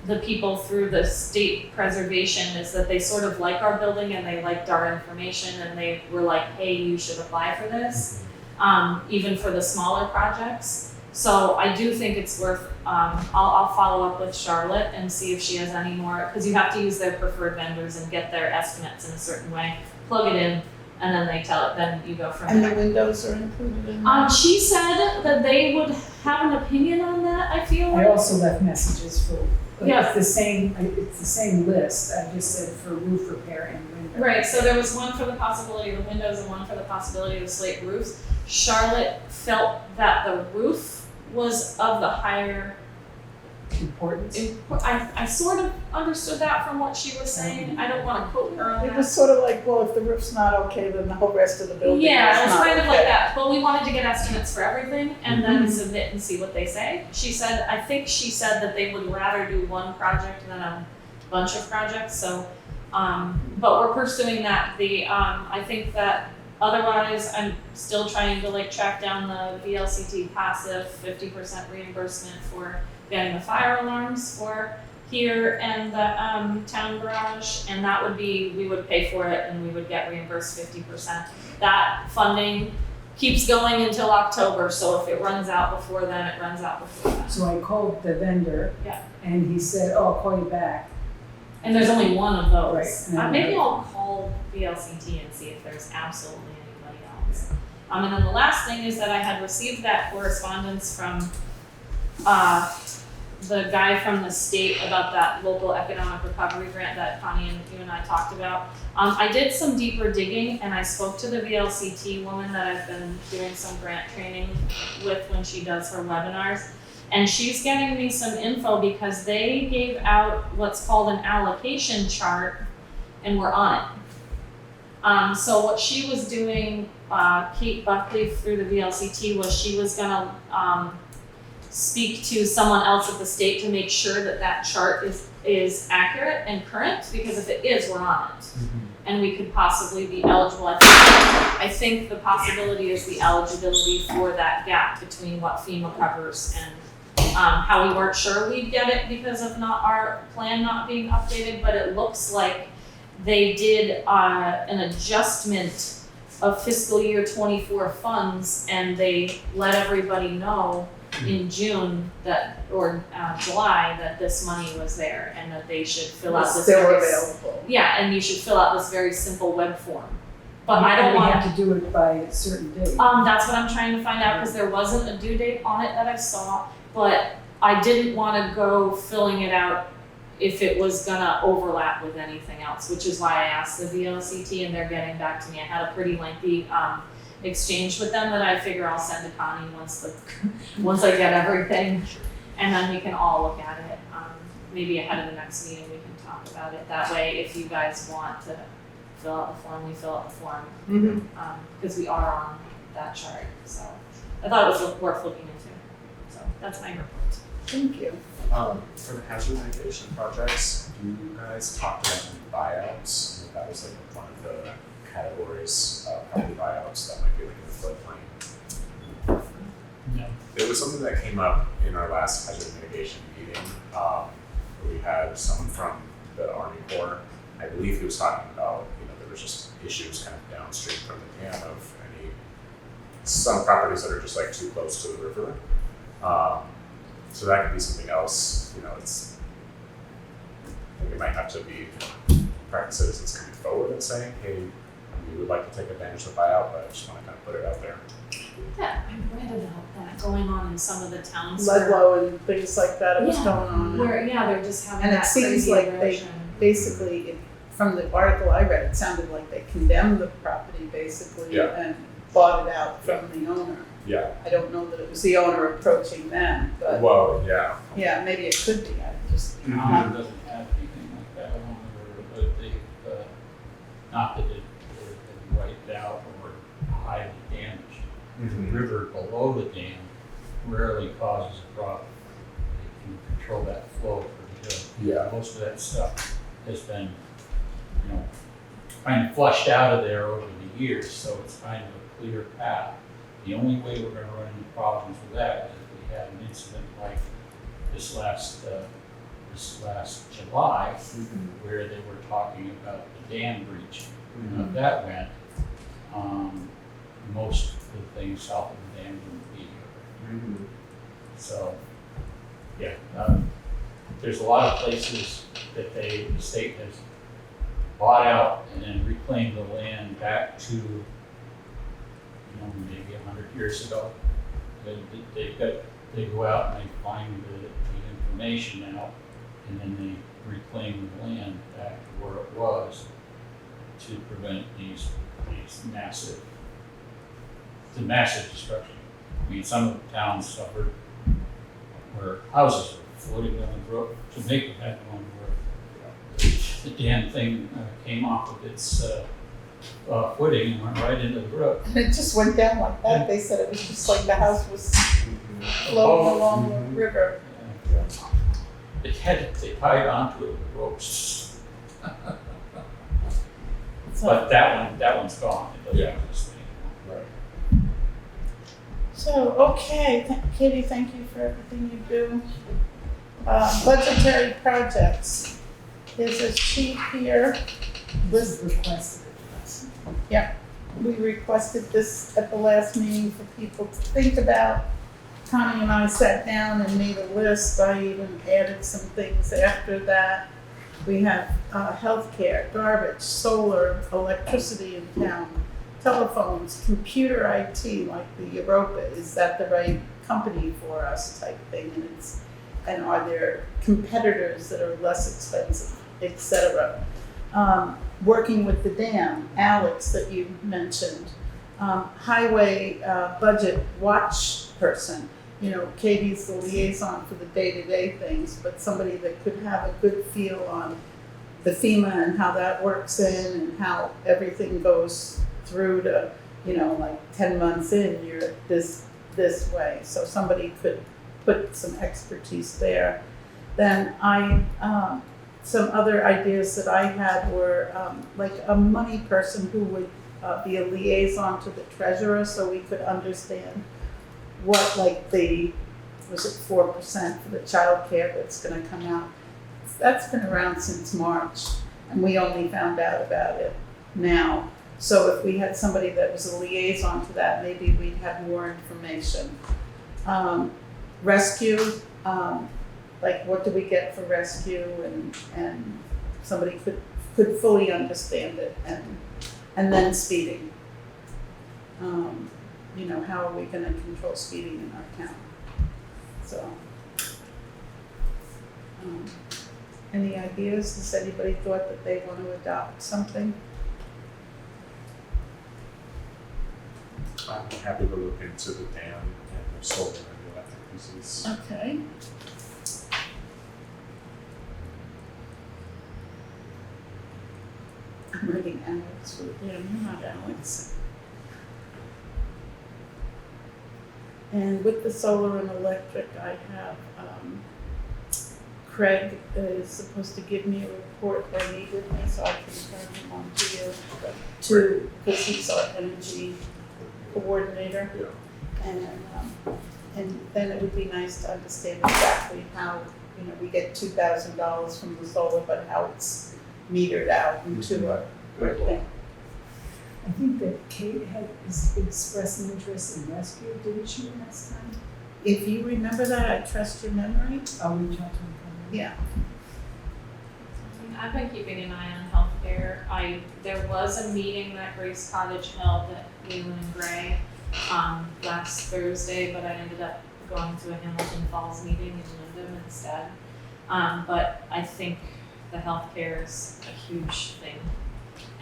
the people through the state preservation is that they sort of like our building and they liked our information and they were like, hey, you should apply for this. Even for the smaller projects. So I do think it's worth, I'll follow up with Charlotte and see if she has any more, because you have to use their preferred vendors and get their estimates in a certain way, plug it in, and then they tell it, then you go from And there. the windows are included in that? She said that they would have an opinion on that, I feel I like. also left messages for, Yeah. it's the same list, I just said for roof repair and window. Right, so there was one for the possibility of the windows and one for the possibility of the slate roofs. Charlotte felt that the roof was of the higher Importance. I sort of understood that from what she was saying. I don't want to quote her on It that. was sort of like, well, if the roof's not okay, then the whole rest of the building is Yeah, it was not kind of like okay. that. But we wanted to get estimates for everything and then submit and see what they say. I think she said that they would rather do one project than a bunch of projects. So, but we're pursuing that. I think that otherwise, I'm still trying to like track down the VLCT passive 50% reimbursement for getting the fire alarms for here and the town garage, and that would be, we would pay for it and we would get reimbursed 50%. That funding keeps going until October, so if it runs out before then, it runs out before then. So I called the vendor. Yeah. And he said, oh, I'll call you back. And there's only one of those. Right, and then Maybe the- I'll call VLCT and see if there's absolutely anybody else. And then the last thing is that I had received that correspondence from the guy from the state about that local economic recovery grant that Connie and you and I talked about. I did some deeper digging and I spoke to the VLCT woman that I've been doing some grant training with when she does her webinars. And she's getting me some info because they gave out what's called an allocation chart and we're on it. So what she was doing, Kate Buckley through the VLCT, was she was gonna speak to someone else at the state to make sure that that chart is accurate and current, because if it is, we're on it. And we could possibly be eligible. I think the possibility is the eligibility for that gap between what FEMA covers and how we weren't sure we'd get it because of our plan not being updated, but it looks like they did an adjustment of fiscal year 24 funds and they let everybody know in June or July that this money was there and that they should fill out this Still very available. Yeah, and you should fill out this very simple web form. But I And don't we want have to do it by a certain date. that's what I'm trying to find out because there wasn't a due date on it that I saw, but I didn't want to go filling it out if it was gonna overlap with anything else, which is why I asked the VLCT and they're getting back to me. I had a pretty lengthy exchange with them that I figure I'll send to Connie once I get everything, and then we can all look at it. Maybe ahead of the next meeting we can talk about it. That way, if you guys want to fill out the form, we fill out the form, because we are on that chart. So I thought it was worth looking into. So that's my report. Thank you. For the hazard mitigation projects, you guys talked about buyouts. I think that was like one of the categories of property buyouts that might be like in the floodplain. No. It was something that came up in our last hazard mitigation meeting. We had someone from the Army Corps. I believe he was talking about, there was just issues kind of downstream from the dam of some properties that are just like too close to the river. So that could be something else, I think it might have to be private citizens coming forward and saying, hey, we would like to take advantage of the buyout, but I just want to kind of put it out there. think that I read about that going on in some of the towns. Ludlow and things like that, it was Yeah. going on. Where, yeah, they're just having And it that seems crazy like they- erosion. Basically, from the article I read, it sounded like they condemned the property basically Yeah. and bought it out from the owner. Yeah, I don't know that it was the owner approaching them, but well, yeah, yeah, maybe it could be. I just, Town doesn't have anything like that along the river, but they've, not that they've wiped out or highly damaged. The river below the dam rarely causes a problem. They can control that flow pretty good. yeah, Most of that stuff has been, kind of flushed out of there over the years, so it's kind of a clear path. The only way we're gonna run into problems with that is if we had an incident like this last July, where they were talking about the dam breach. If that went, most of the things south of the dam wouldn't be here. So, yeah, there's a lot of places that the state has bought out and then reclaimed the land back to, maybe 100 years ago. They go out and they find the information out, and then they reclaim the land back to where it was to prevent these massive destruction. I mean, some of the towns suffered where houses were floating down the brook. Jamaica had one where the damn thing came off of its footing and went right into the brook. and it just went down like that. They said it was just like the house was floating along the river. They tied onto it with ropes. So, But that one's gone. It doesn't Yeah. exist anymore. okay, Katie, thank you for everything you do. Budgetary projects. There's a sheet here. Was requested of us. We requested this at the last meeting for people to think about. Connie and I sat down and made a list. I even added some things after that. We have healthcare, garbage, solar, electricity in town, telephones, computer IT, like the Europa. Is that the right company for us type thing? And are there competitors that are less expensive, et cetera? Working with the dam, Alex, that you mentioned, highway budget watch person. Katie's the liaison for the day-to-day things, but somebody that could have a good feel on the FEMA and how that works in and how everything goes through to, like 10 months in, you're this way. So somebody could put some expertise there. Then some other ideas that I had were like a money person who would be a liaison to the treasurer, so we could understand what, like, was it 4% for the childcare that's gonna come out? That's been around since March, and we only found out about it now. So if we had somebody that was a liaison to that, maybe we'd have more information. Rescue, like, what do we get for rescue, and somebody could fully understand it, and then speeding. How are we gonna control speeding in our town? So, any ideas? Has anybody thought that they want to adopt something? I'm happy to look into the dam and the solar and the electric pieces. Okay. I'm writing Alex for the dam, you're not Alex. And with the solar and electric, I have, Craig is supposed to give me a report that he with me, so I can turn him on to you, because he's our energy coordinator. Yeah. And then it would be nice to understand exactly how, we get $2,000 from the solar, but how it's metered out into a thing. I think that Kate had expressed an interest in rescue, didn't she, last time? If you remember that, I trust your memory. I'll reach out to her. Yeah. I've been keeping an eye on healthcare. There was a meeting that Grace Cottage held at Leland and Gray, last Thursday, but I ended up going to a Hamilton Falls meeting in Windham instead. But I think the healthcare is a huge thing.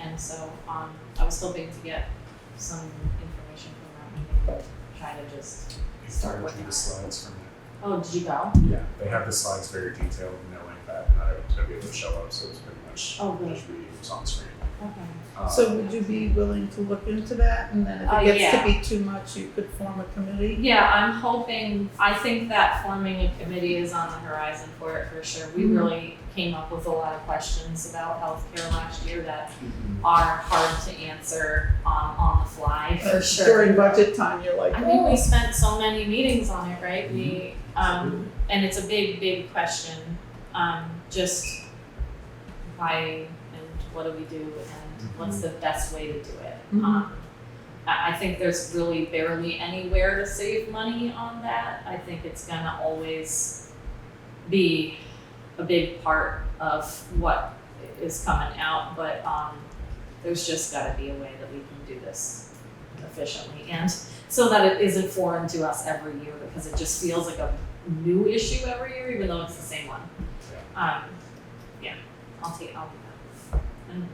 And so, I was hoping to get some information from that meeting, try to just They start forwarded working me on the it. slides from Oh, did you go? it. Yeah, they have the slides very detailed, knowing that not everyone's gonna be able to show up, so it's pretty much Oh, good. just reading what's on the screen. Okay. So would you be willing to look into that, and then if it gets Yeah. to be too much, you could form a committee? Yeah, I'm hoping, I think that forming a committee is on the horizon for it for sure. We Mhm. really came up with a lot of questions about healthcare last year that are hard to answer on the fly for sure. During budget time, you're like, I mean, oh. we spent so many meetings on it, right? We, and it's a big, big question. Just why and what do we do and what's the best way to do it? Mhm. I think there's really barely anywhere to save money on that. I think it's gonna always be a big part of what is coming out, but there's just gotta be a way that we can do this efficiently and so that it isn't foreign to us every year, because it just feels like a new issue every year, even though it's the same one. Yeah, I'll do that. And,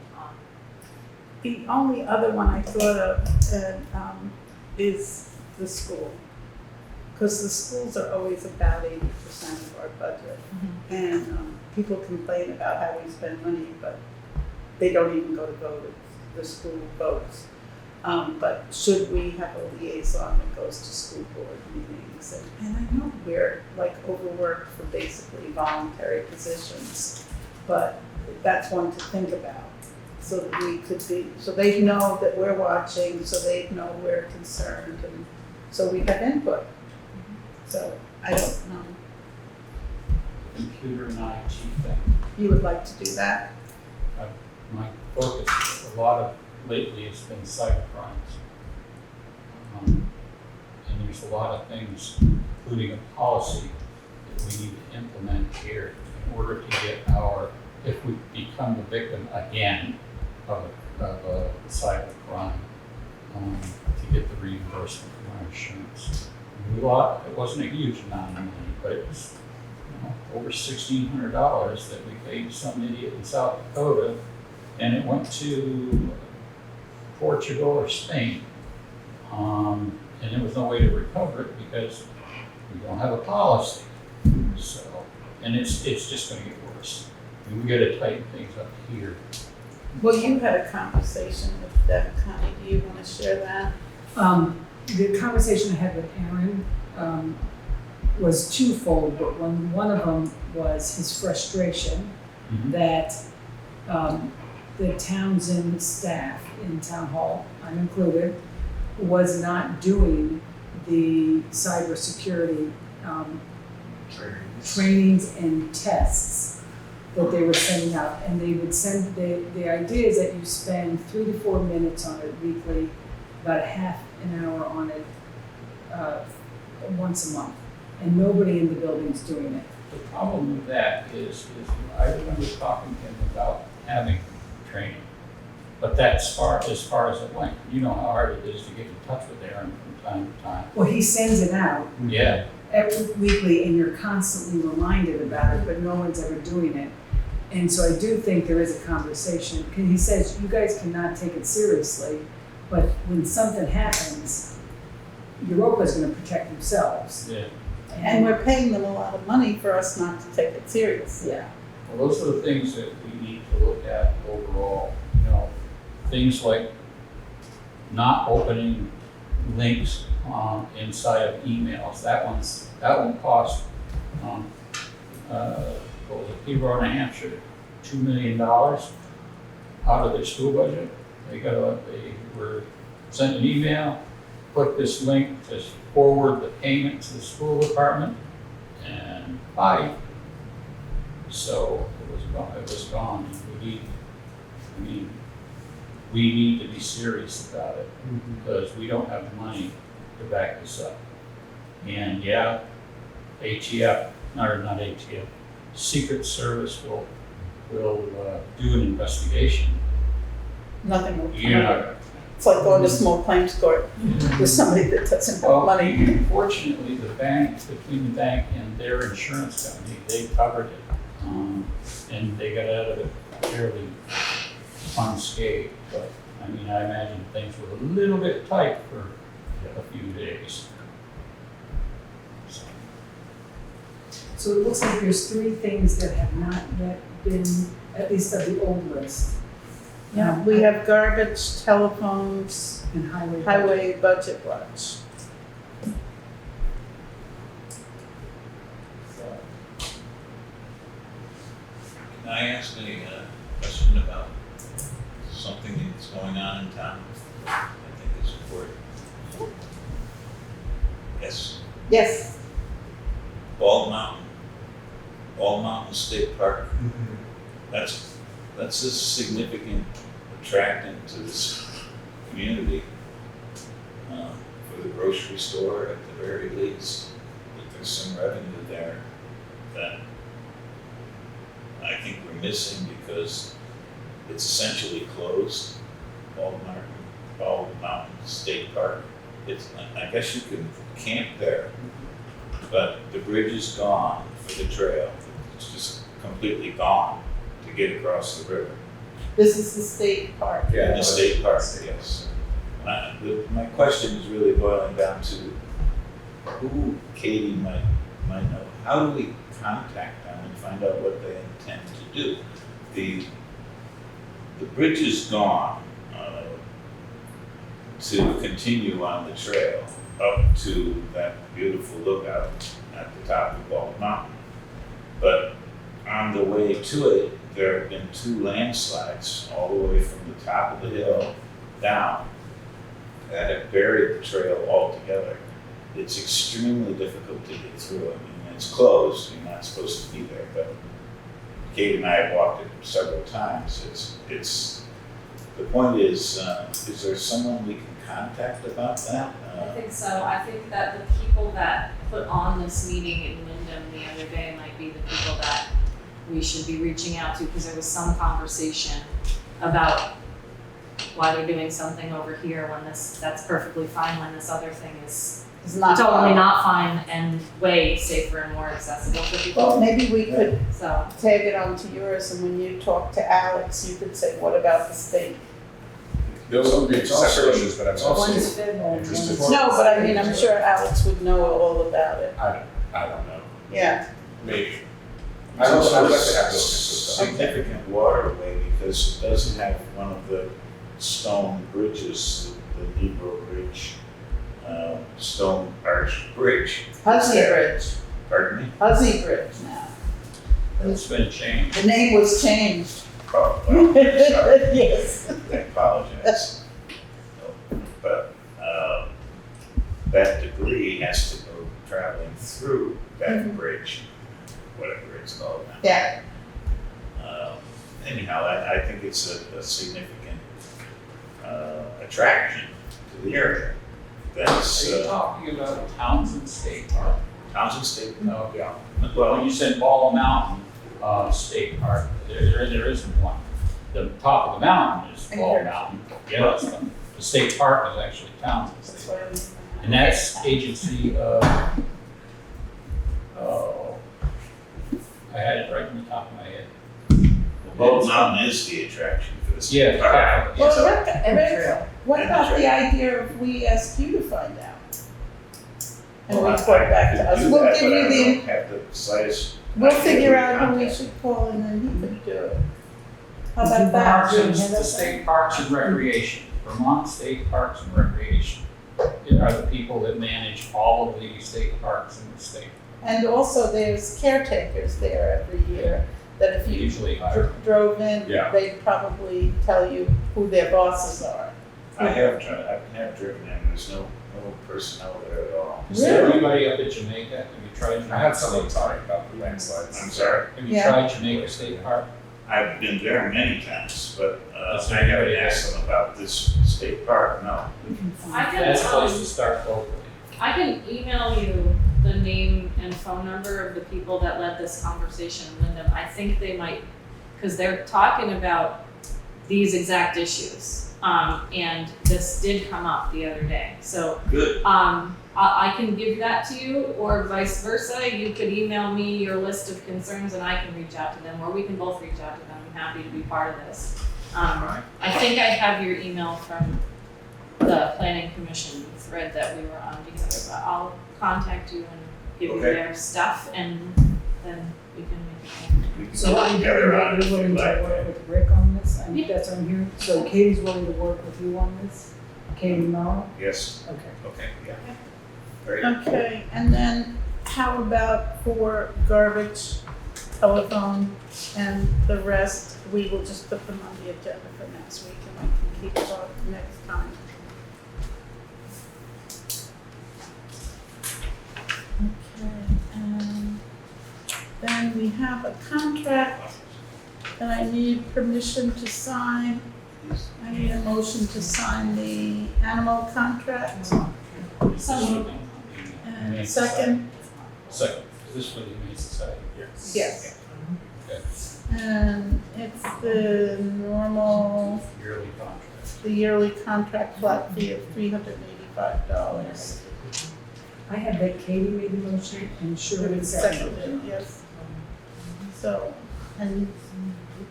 The only other one I thought of is the school. Because the schools are always about 80% of our budget. And people complain about how we spend money, but they don't even go to vote if the school votes. But should we have a liaison that goes to school board meetings? And I know we're like overworked for basically voluntary positions, but that's one to think about. So that we could be, so they know that we're watching, so they know we're concerned, and so we have input. So I don't know, Computer and IT thing. you would like to do that? My focus, a lot of lately has been cyber crimes. And there's a lot of things, including a policy that we need to implement here in order to get if we become the victim again of a cyber crime, to get the reimbursement from our insurance. It wasn't a huge amount of money, but it was over $1,600 that we paid some idiot in South Dakota, and it went to Portugal or Spain. And there was no way to recover it because we don't have a policy. So, and it's just gonna get worse. We gotta tighten things up here. Well, you had a conversation with Deb, Connie, do you wanna share that? The conversation I had with Aaron was twofold, but one of them was his frustration that the Townsend staff in town hall, I'm included, was not doing the cybersecurity trainings and tests that they were sending out. And they would send, the idea is that you spend 3 to 4 minutes on it weekly, about half an hour on it once a month. And nobody in the building's doing it. The problem with that is I remember talking to him about having training, but that's as far as it went. You know how hard it is to get in touch with Aaron from time to time. Well, he sends it out Yeah, every weekly and you're constantly reminded about it, but no one's ever doing it. And so I do think there is a conversation, because he says, you guys cannot take it seriously, but when something happens, Europa's gonna protect themselves. yeah. And we're paying them a lot of money for us not to take it seriously. Yeah. Well, those are the things that we need to look at overall. Things like not opening links inside of emails. That one cost, what was it, Peterborough, New Hampshire, $2 million out of their school budget. They were sent an email, click this link to forward the payment to the school department, and bye. So it was gone. We need to be serious about it because we don't have the money to back this up. And yeah, not ATF, Secret Service will do an investigation. Nothing will come You're of not it. gonna, It's like going to small claims court with somebody that doesn't have Well, money. fortunately, the bank, between the bank and their insurance company, they covered it. And they got out of it fairly unscathed, but, I mean, I imagine things were a little bit tight for a few days. So, So it looks like there's 3 things that have not yet been, at least of the old list. Yeah, we have garbage, telephones, And highway. highway budget watch. Can I ask a question about something that's going on in town? I think it's important. Yes, Yes, Bald Mountain State Park. That's a significant attractant to this community. For the grocery store at the very least, that there's some revenue there that I think we're missing because it's essentially closed. Bald Mountain State Park. I guess you can camp there, but the bridge is gone for the trail. It's just completely gone to get across the river. this is the state park. In the state park, yes. My question is really boiling down to who Katie might know. How do we contact them and find out what they intend to do? The bridge is gone to continue on the trail up to that beautiful lookout at the top of Bald Mountain. But on the way to it, there have been 2 landslides all the way from the top of the hill down that have buried the trail altogether. It's extremely difficult to get through. I mean, it's closed, you're not supposed to be there, but Kate and I have walked it several times. The point is there someone we can contact about that? I think so. I think that the people that put on this meeting in Windham the other day might be the people that we should be reaching out to, because there was some conversation about why they're doing something over here when that's perfectly fine, when this other thing is It's not. totally not fine and way safer and more accessible for people. Well, maybe we could So, tag it onto yours, and when you talk to Alex, you could say, what about the state? Those would be It's also- separate issues, but I'm it's also- One's federal, and Interested. one's. No, but I mean, I'm sure Alex would know all about it. I don't know. Yeah, Maybe. It's I would also like to have those into stuff. significant waterway because it doesn't have one of the stone bridges, the Negro Bridge, stone arch bridge. Hussey Bridge, Pardon me? Hussey Bridge now. it's been changed. The name was changed. Oh, well, sorry. Yes. I apologize. But that debris has to go traveling through that bridge, whatever it's called now. Yeah, Anyhow, I think it's a significant attraction to the area. That's Are you talking about Townshend State Park? Townsend State. No. Yeah. Well, when you said Bald Mountain State Park, there isn't one. The top of the mountain is Bald Mountain. Yeah, the state park is actually Townshend that's State. what I was. And that's agency of, I had it right in the top of my head. Bald Mountain is the attraction for the state Yeah, park. Well, So- Rick, what And about the the idea if we ask you to find out? And Well, report back to I us, could do we'll that, give but I you the, don't have the slightest we'll idea figure who out to who we contact. should call and then he could do it. How Would you about that? volunteer? The state parks and recreation, Vermont State Parks and Recreation, are the people that manage all of the state parks in the state. And also there's caretakers there every year, that if They you usually hire. drove in, Yeah. they'd probably tell you who their bosses are. I have driven in, there's no personnel there at all. Is there Really? anybody up at Jamaica? Have you tried Jamaica? I had someone State Park? talking about the landslides. I'm sorry, Have you Yeah. tried Jamaica State Park? I've been there many times, but Is there I haven't anybody asked them about this state park, no. I can, That's a place to start locally. I can email you the name and phone number of the people that led this conversation in Windham. I think they might, because they're talking about these exact issues. And this did come up the other day, so. Good. I can give that to you, or vice versa, you could email me your list of concerns and I can reach out to them, or we can both reach out to them, I'm happy to be part of this. I think I have your email from the planning commission thread that we were on together, but I'll contact you and give you Okay. their stuff, and then we can make a plan. We can So get I'm together hearing on that it you're if willing you'd to like. work with Rick on this, Yeah. that's what I'm hearing. So Katie's willing to work with you on this? Katie Mello? Yes, Okay. okay, yeah. Very good. Okay, and then how about for garbage, telephone, and the rest, we will just put them on the agenda for next week and we can keep it up next time. Okay, and then we have a contract that I need permission to sign. I need a motion to sign the animal contract. So, And second, Second, is this for the Humane Society? yes. Okay. And it's the normal, Yearly contract. the yearly contract flat fee of $385. I have that Katie made the motion and Sherwood seconded it. Seconded, yes. So, and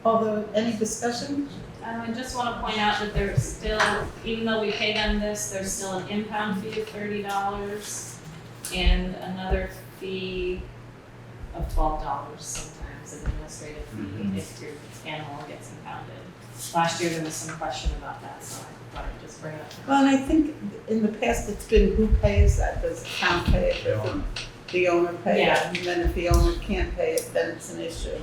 although, any discussion? I just wanna point out that there's still, even though we pay them this, there's still an impound fee of $30 and another fee of $12 sometimes, an administrative fee if your animal gets impounded. Last year there was some question about that, so I thought I'd just bring it up. Well, and I think in the past it's been who pays that, does the town pay it, does the owner pay it? Yeah. And then if the owner can't pay it, then it's an issue.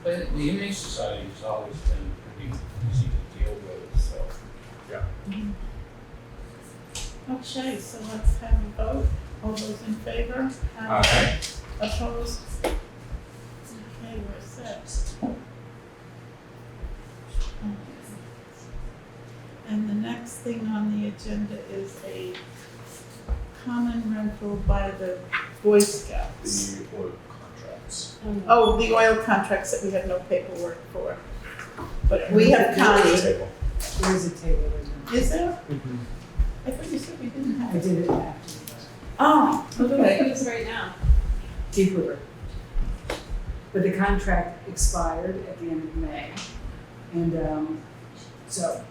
But the Humane Society has always been pretty easy to deal with, so. Okay, so let's have a vote. All those in favor? Aye. Opposed? Okay, we're set. And the next thing on the agenda is a common rental by the Boy Scouts. The oil contracts. Oh, the oil contracts that we have no paperwork for. But we have counted. Table. There is a table right now. Is there? I thought you said we didn't I have it. did it after. Oh, Who do okay. we use right now? Deep River. But the contract expired at the end of May. And so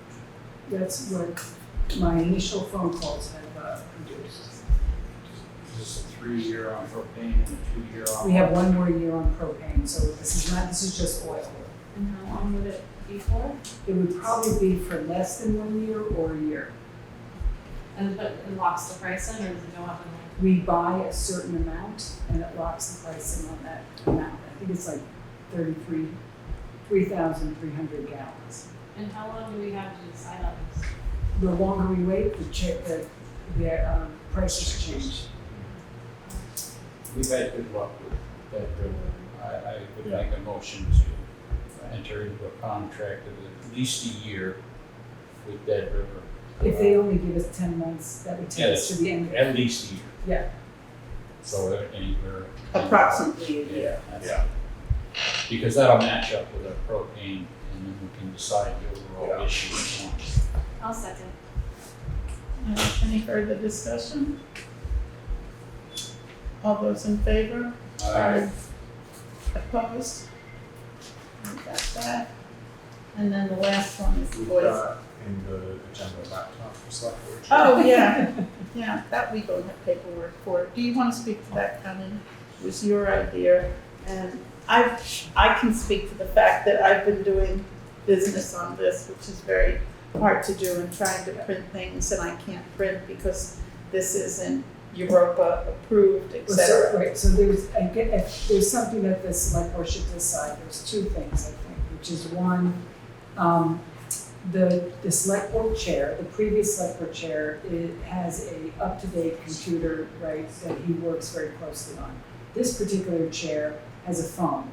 that's what my initial phone calls have produced. Is this a 3-year on propane and a 2-year on? We have one more year on propane, so this is just oil. And how long would it be for? It would probably be for less than 1 year or a year. And but it locks the price in, or does it go up in like? We buy a certain amount and it locks the pricing on that amount. I think it's like 3,300 gallons. And how long do we have to decide on this? The longer we wait, the prices change. We've had good luck with that river. I would make a motion to enter into a contract of at least a year with Dead River. If they only give us 10 months, that would take us to the end. At least a year. Yeah. So anywhere. Approximately a year. That's- Yeah. Because that'll match up with our propane, and then we can decide the overall Yeah. issue at once. I'll second. Any further discussion? All those in favor? Opposed? We got that. And then the last one is We've Boy. got in the agenda laptop for select board. Oh, yeah, yeah, that we don't have paperwork for. Do you want to speak to that, Connie? It was your idea. And I can speak to the fact that I've been doing business on this, which is very hard to do, and trying to print things, and I can't print because this isn't Europa approved, et cetera. Right, so there's something that the select board should decide. There's two things, I think, which is one, the select board chair, the previous select board chair, has a up-to-date computer, right, that he works very closely on. This particular chair has a phone,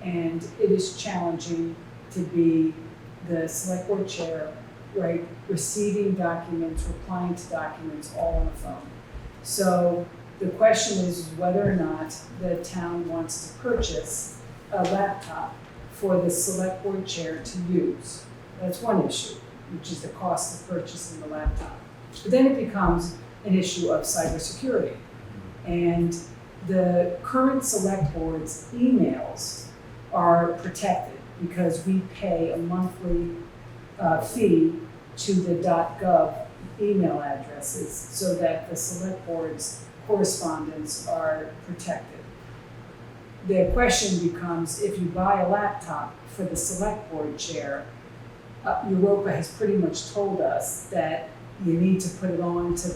and it is challenging to be the select board chair, right, receiving documents, replying to documents all on the phone. So the question is whether or not the town wants to purchase a laptop for the select board chair to use. That's one issue, which is the cost of purchasing the laptop. But then it becomes an issue of cybersecurity. And the current select board's emails are protected because we pay a monthly fee to the .gov email addresses so that the select board's correspondence are protected. The question becomes, if you buy a laptop for the select board chair, Europa has pretty much told us that you need to put it on to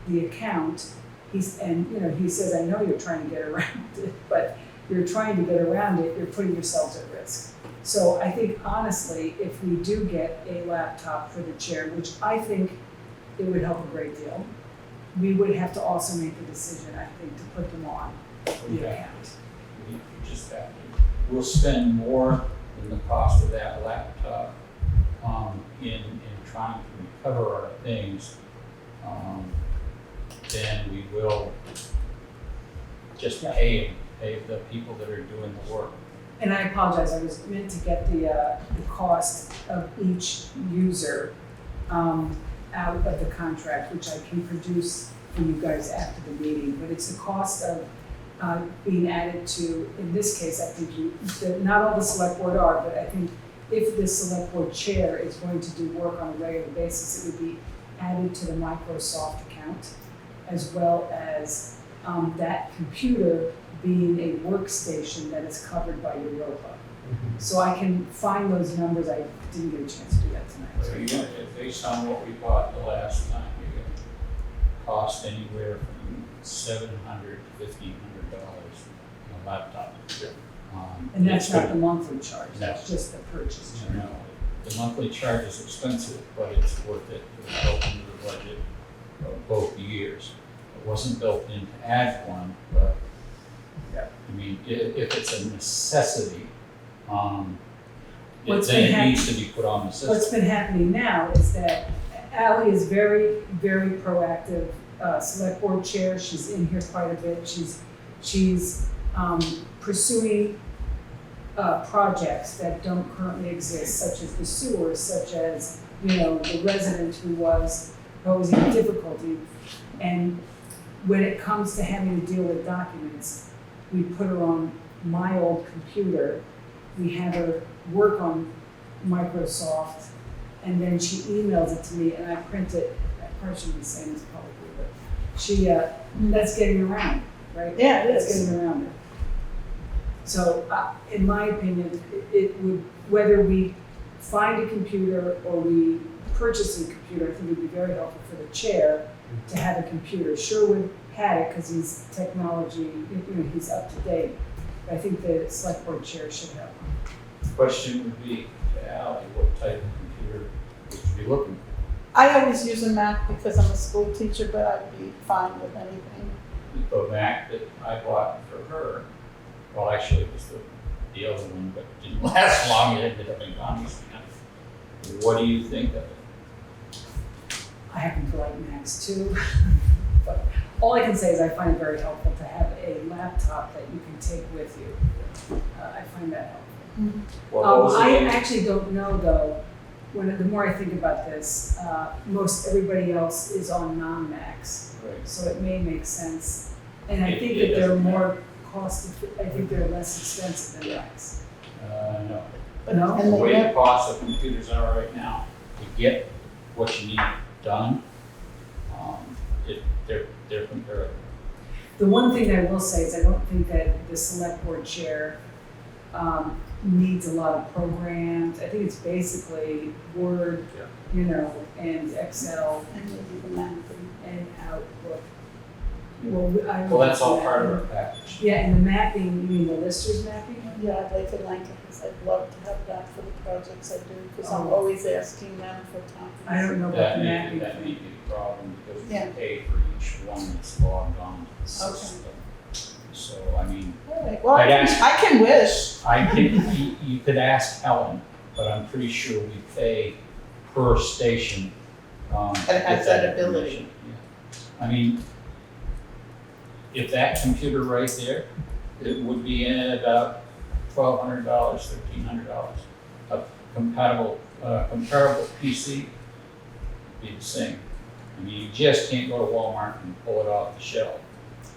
the account. He says, I know you're trying to get around it, but you're trying to get around it, you're putting yourselves at risk. So I think honestly, if we do get a laptop for the chair, which I think it would help a great deal, we would have to also make the decision, I think, to put them on the account. We just have to, we'll spend more than the cost of that laptop in trying to recover our things than we will just pay the people that are doing the work. And I apologize, I was meant to get the cost of each user out of the contract, which I can produce for you guys after the meeting, but it's the cost of being added to, in this case, I think not all the select board are, but I think if the select board chair is going to do work on a regular basis, it would be added to the Microsoft account, as well as that computer being a workstation that is covered by Europa. So I can find those numbers, I didn't get a chance to do that tonight. So you're gonna, based on what we bought the last time, you're gonna cost anywhere from $700 to $1,500 on a laptop. And that's it's not gonna- the monthly charge, No. that's just the purchase charge. No, the monthly charge is expensive, but it's worth it. It was built into the budget of both years. It wasn't built in to add one, but I mean, if it's a necessity, then it needs to be put on the system. What's been happening now is that Ally is very, very proactive, select board chair, she's in here quite a bit, she's pursuing projects that don't currently exist, such as the sewers, such as, the resident who was posing difficulty. And when it comes to having to deal with documents, we put her on my old computer, we have her work on Microsoft, and then she emails it to me and I print it. I probably shouldn't be saying this publicly, but she, that's getting around, right? Yeah, it That's is. getting around it. So, in my opinion, it would, whether we find a computer or we purchase a computer, I think it would be very helpful for the chair to have a computer. Sherwood had it because he's technology, he's up to date. But I think the select board chair should have one. The question would be to Ally, what type of computer would you be looking for? I always use a Mac because I'm a school teacher, but I'd be fine with anything. The Mac that I bought for her, well, actually it was the other one, but it didn't last long, it ended up in Congress. What do you think of it? I happen to like Macs too. But all I can say is I find it very helpful to have a laptop that you can take with you. I find that helpful. Well, those are I the- actually don't know though, the more I think about this, most everybody else is on non-Macs. Right. So it may make sense. And I It- think it that they're doesn't more I think they're less expensive than Macs. No. But No? and The they way have- the costs of computers are right now, to get what you need done, they're comparable. The one thing I will say is I don't think that the select board chair needs a lot of programs. I think it's basically Word, and Excel and maybe the Mac. and Outlook. Well, that's all part of our package. Yeah, and the mapping, you mean the listers mapping? Yeah, I'd like to like it because I'd love to have that for the projects I do because I'm Oh. always asking them for time. I don't know about That the may mapping be thing. a problem because we Yeah. pay for each one that's logged on to the system. So, I mean, All right, well, I'd ask- I can wish. you could ask Helen, but I'm pretty sure we pay per station. And it has with that ability. information. Yeah. I mean, if that computer right there, it would be in at about $1,200, $1,300. A comparable PC would be the same. I mean, you just can't go to Walmart and pull it off the shelf.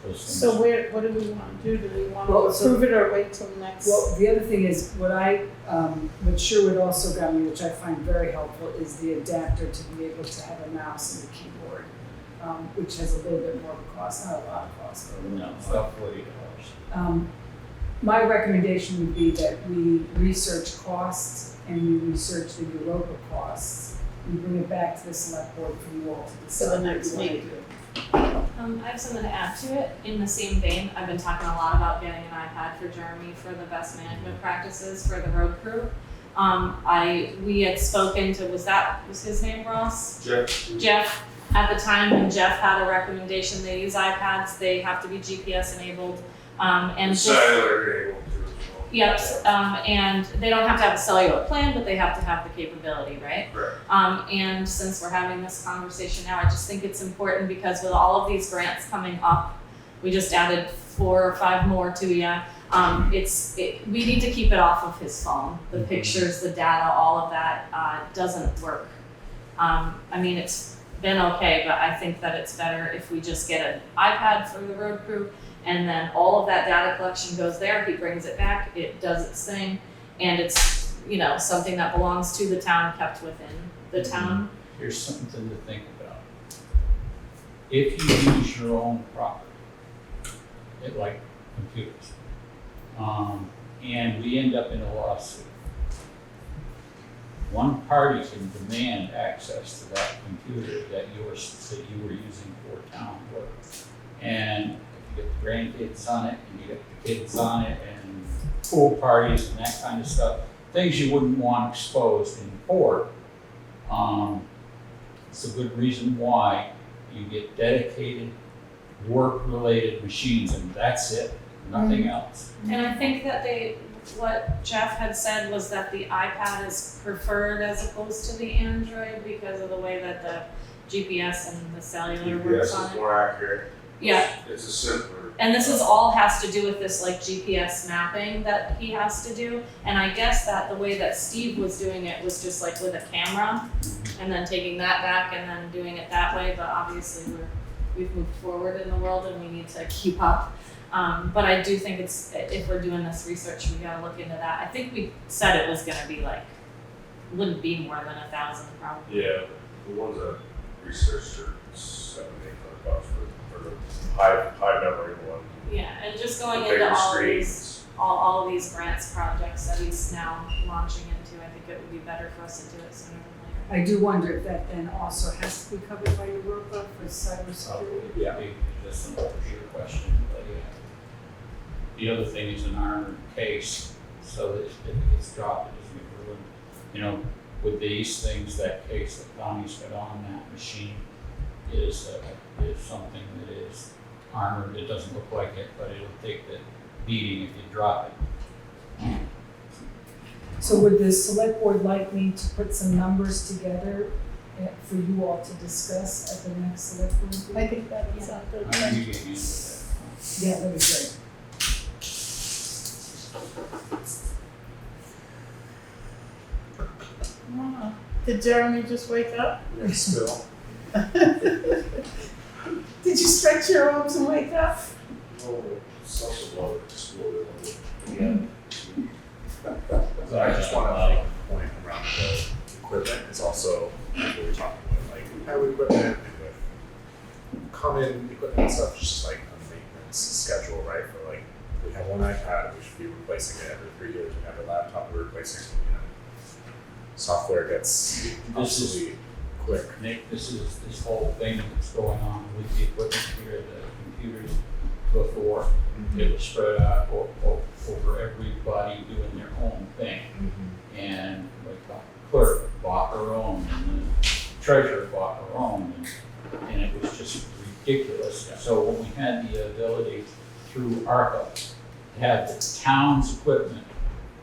Those things. So what do we want to do? Do we want Well, to so- approve it or wait till next? Well, the other thing is, what Sherwood also got me, which I find very helpful, is the adapter to be able to have a mouse and a keyboard, which has a little bit more of a cost, not a lot of cost, but a little No, bit. it's about $40. My recommendation would be that we research costs and we research the Europa costs. We bring it back to the select board for you all to decide. For the next what you meeting. wanna do. I have something to add to it. In the same vein, I've been talking a lot about getting an iPad for Jeremy for the best management practices for the road crew. We had spoken to, was his name Ross? Jeff, at the time when Jeff had a recommendation, they use iPads, they have to be GPS enabled. And just, Cellular able to as well. yep, and they don't have to have a cellular plan, but they have to have the capability, right? Correct. And since we're having this conversation now, I just think it's important because with all of these grants coming up, we just added 4 or 5 more to you. We need to keep it off of his phone. The pictures, the data, all of that doesn't work. I mean, it's been okay, but I think that it's better if we just get an iPad for the road crew, and then all of that data collection goes there. He brings it back, it does its thing, and it's something that belongs to the town, kept within the town. Here's something to think about. If you use your own property, like computers, and we end up in a lawsuit, one party can demand access to that computer that you were using for town work. And if you get the grandkids on it, and you get the kids on it, and pool parties and that kind of stuff, things you wouldn't want exposed in court, it's a good reason why you get dedicated work-related machines, and that's it, nothing else. And I think that what Jeff had said was that the iPad is preferred as opposed to the Android because of the way that the GPS and the cellular works GPS on is it. more accurate. Yeah, It's a simpler. and this is all has to do with this like GPS mapping that he has to do. And I guess that the way that Steve was doing it was just like with a camera and then taking that back and then doing it that way. But obviously we've moved forward in the world and we need to keep up. But I do think if we're doing this research, we gotta look into that. I think we said it was gonna be wouldn't be more than 1,000 probably. Yeah, the ones that researched are $700-800 for the high memory one. Yeah, and just going The into bigger all of these, screens. all of these grants projects that he's now launching into, I think it would be better for us to do it sooner than later. I do wonder if that then also has to be covered by Europa for cybersecurity. Probably, yeah, that's an overview question, but yeah. The other thing is an armored case, so that if it gets dropped, it doesn't get ruined. With these things, that case that Connie's got on that machine is something that is armored. It doesn't look like it, but it'll take the beating if you drop it. So would the select board like me to put some numbers together for you all to discuss at the next select board meeting? I think that would sound good. I think you can handle that. Yeah, that was great. Did Jeremy just wake up? Still. Did you stretch your arms and wake up? Oh, salsa water, just a little bit. So I just want to make a point around the equipment is also, like we were talking about, like highway equipment and with common equipment and stuff, just like a maintenance schedule, right? For like, we have one iPad, we should be replacing it every 3 years. We have a laptop we're replacing, software gets obsolete quick. Nick, this whole thing that's going on with the equipment here, the computers before, it was spread out over everybody doing their own thing. And like the clerk bought her own, and the treasurer bought her own, and it was just ridiculous. So when we had the ability through ARPA to have the town's equipment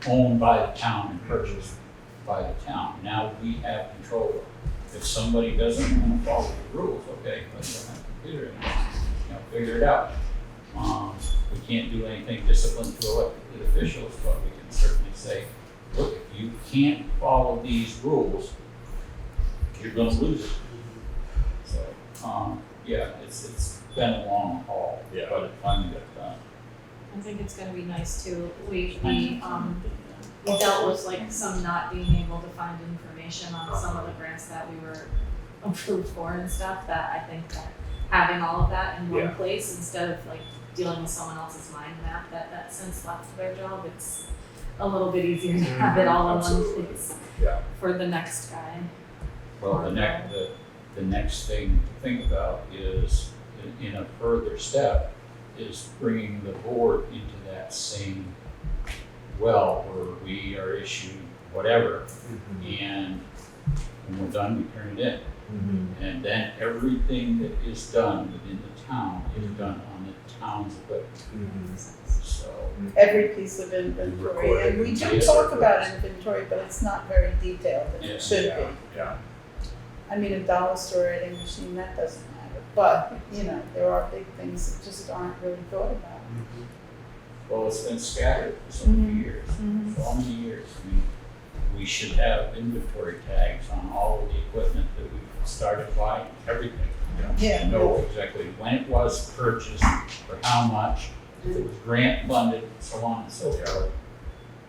owned by the town and purchased by the town, now we have control of it. If somebody doesn't want to follow the rules, okay, but they don't have a computer, figure it out. we can't do anything disciplined to elected officials, but we can certainly say, look, if you can't follow these rules, you're gonna lose it. So, yeah, it's been a long haul, Yeah. but it finally got done. I think it's gonna be nice too. We dealt with like some not being able to find information on some of the grants that we were approved for and stuff, that I think that having all of that in one Yeah. place instead of like dealing with someone else's mind map that since left their job, it's a little bit easier to have it all in one Absolutely. place Yeah. for the next guy. Well, the next thing to think about is, in a further step, is bringing the board into that same well where we are issued whatever, and when we're done, we turn it in. And then everything that is done within the town is done on the town's equipment. So, Every piece of inventory, and we do talk about inventory, but it's not very detailed, and Yeah. it should be. Yeah. I mean, a dollar store writing machine, that doesn't matter, but, you know, there are big things that just aren't really thought about. well, it's been scattered for so many years, Mhm. so many years. I mean, we should have inventory tags on all of the equipment that we've started buying, everything. Yeah. Know exactly when it was purchased, for how much, if it was grant funded, so on and so forth.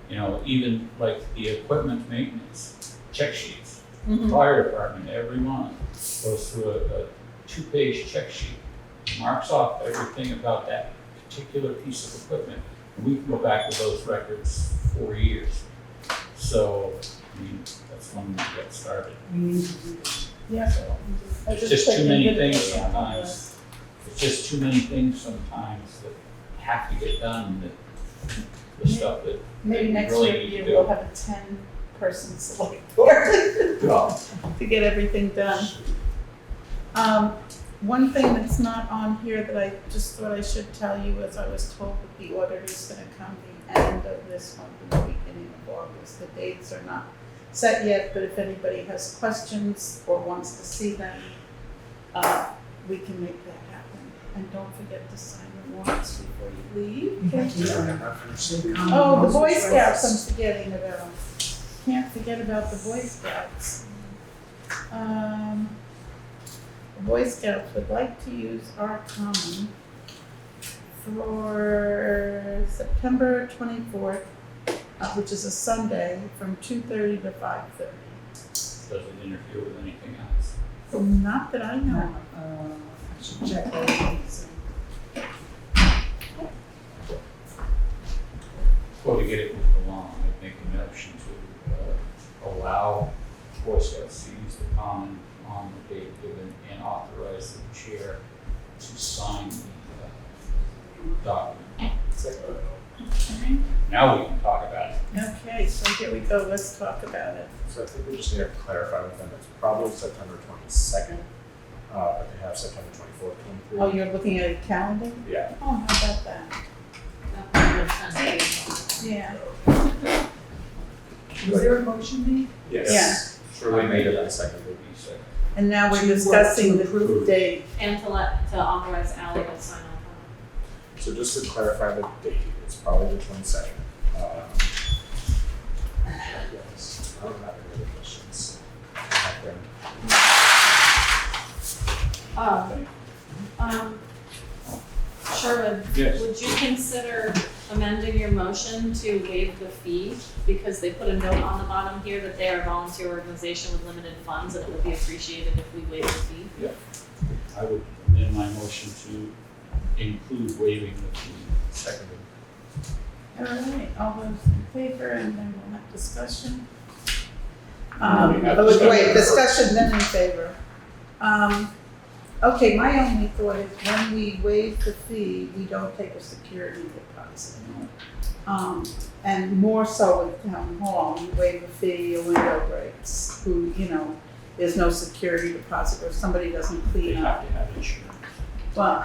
You know, even like the equipment maintenance, check sheets. Mhm. Fire department every month goes through a two-page check sheet, marks off everything about that particular piece of equipment. And we can go back to those records for years. So, I mean, that's when we get started. We need to do that. Yeah. So, I it's just put too many inventory things on the sometimes. list. It's just too many things sometimes that have to get done, that the stuff that Maybe you next really year need to we'll do. have a 10-person select board Well, to get everything done. One thing that's not on here that I just thought I should tell you is I was told that the auditor's gonna come the end of this month and the beginning of August. The dates are not set yet, but if anybody has questions or wants to see them, we can make that happen. And don't forget to sign the warrants before you leave. Oh, the Boy Scouts I'm forgetting about. Can't forget about the Boy Scouts. The Boy Scouts would like to use our common for September 24th, which is a Sunday, from 2:30 to 5:30. does it interfere with anything else? Not that I know of. I should check that. Well, to get it moved along, I'd make a motion to allow Boy Scouts to use the common on the date given and authorize the chair to sign the document. Now we can talk about it. Okay, so here we go, let's talk about it. So I think we just need to clarify with them, it's probably September 22nd, but they have September 24th, 23rd. Oh, you're looking at a calendar? Yeah. Oh, how about that? Yeah. Was there a motion made? Yes. Shirley made it, I seconded it. And now we're Do you want discussing to the approve? date. And to authorize Ally to sign off So just to clarify the date, it's probably the 22nd. Yes, I don't have any other questions. Sherwood, Yes. would you consider amending your motion to waive the fee? Because they put a note on the bottom here that they are a volunteer organization with limited funds, and it would be appreciated if we waived the fee. I would amend my motion to include waiving the fee. Seconded. All right, all those in favor, and then we'll have discussion. We have Wait, discussion, then in favor. Okay, my only thought is when we waive the fee, we don't take a security deposit. And more so with town hall, we waive the fee, a window breaks, who, you know, there's no security deposit, or somebody doesn't They clean have up. to have insurance. Well,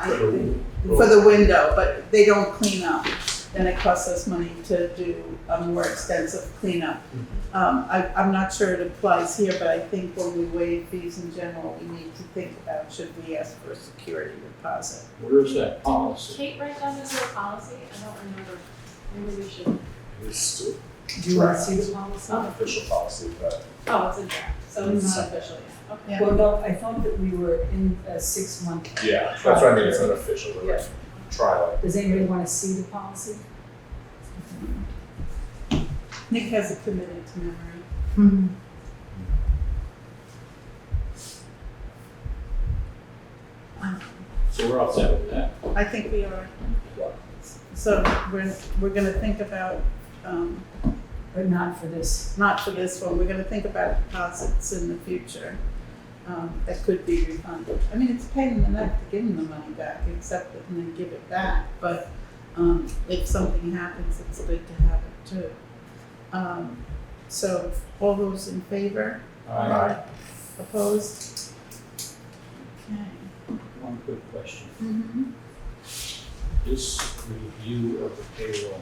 for the window, but they don't clean up. then it costs us money to do a more extensive cleanup. I'm not sure it applies here, but I think when we waive fees in general, we need to think about, should we ask for a security deposit? Where is that policy? Kate write down this little policy, I don't remember, maybe we should, It's Do you want to see the policy? not an official policy, but oh, it's a draft, so it's not official yet, okay. Yeah. Well, no, I thought that we were in a 6-month. yeah, that's what I mean, it's not official, but Yeah. trial it. Does anybody want to see the policy? Nick has it committed to memory. So we're all set with that? I think we are. So we're gonna think about, But not for this. not for this one, we're gonna think about deposits in the future, that could be refunded. I mean, it's a pain in the neck to give them the money back, accept it and then give it back, but, if something happens, it's good to have it too. So all those in favor? Aye. Opposed? Okay. One quick question. Mm-hmm. This review of the payroll,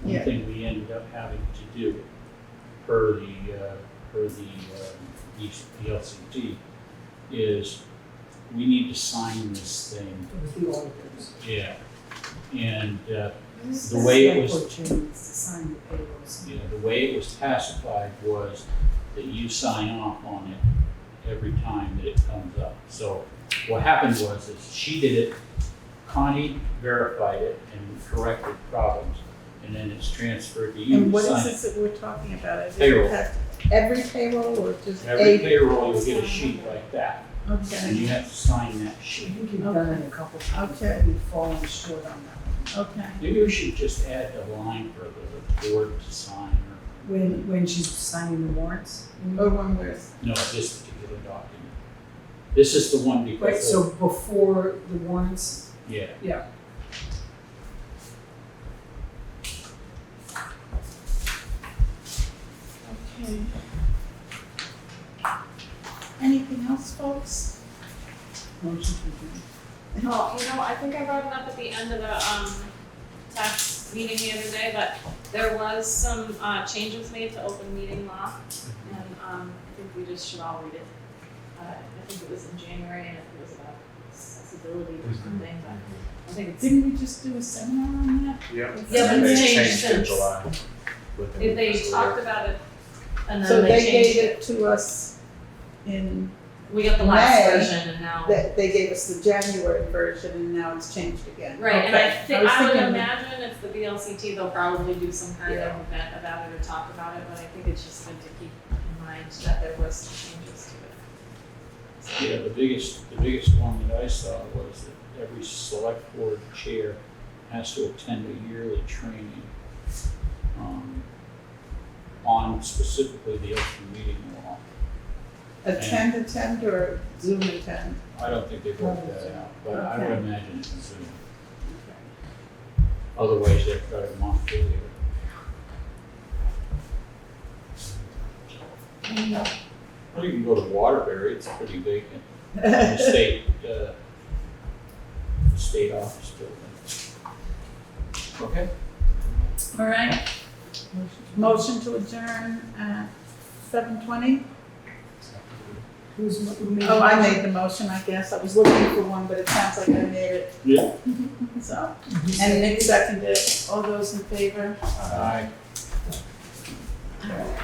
one Yeah. thing we ended up having to do per the VLCT is we need to sign this thing. It was the auditors. Yeah. And, the way it was- Select board chair needs to sign the payrolls. the way it was classified was that you sign off on it every time that it comes up. So what happened was is she did it, Connie verified it and corrected problems, and then it's transferred to you And to what is sign this it. that we're talking about? Is it Payroll. have every payroll or just Every a? payroll, you'll get a sheet like that, and Okay, you have to sign that I sheet. think you've done it a couple times, Okay. but we've fallen short on that one. okay. Maybe we should just add a line for the board to sign, When she's signing the warrants? Or when we're, or, no, this particular document. This is the one Right, because, so before the warrants, yeah. yeah. okay. Anything else, folks? Motion to adjourn. Oh, I think I brought it up at the end of the, tax meeting the other day, but there was some, changes made to open meeting law, and, I think we just should all read it. I think it was in January, and it was about accessibility or something, but I think it's, Didn't we just do a seminar on that? Yeah. Yeah, but it's They changed in since. July. if they talked about it, and So then they they gave changed it. it to us in, We got the last May. version, and now. they gave us the January version and now it's changed again. Right, and Okay. I was would thinking- imagine if the VLCT, they'll probably do some kind of event about it or talk about it, but I think it's just good to keep in mind that there was some changes to it. Yeah, the biggest one that I saw was that every select board chair has to attend a yearly training on specifically the open meeting law. Attend or Zoom attend? I don't think they broke that out, but I would Okay. imagine it's Zoom. Otherwise, they've got it Montpelier. Well, you can go to Waterbury, it's pretty big, in the state office building. Okay? All right. Motion to adjourn at 7:20? Who made Oh, the I motion? made the motion, I guess. I was looking for one, but it sounds like I made it. Yeah. So, and Nick seconded it. All those in favor? Aye. All right.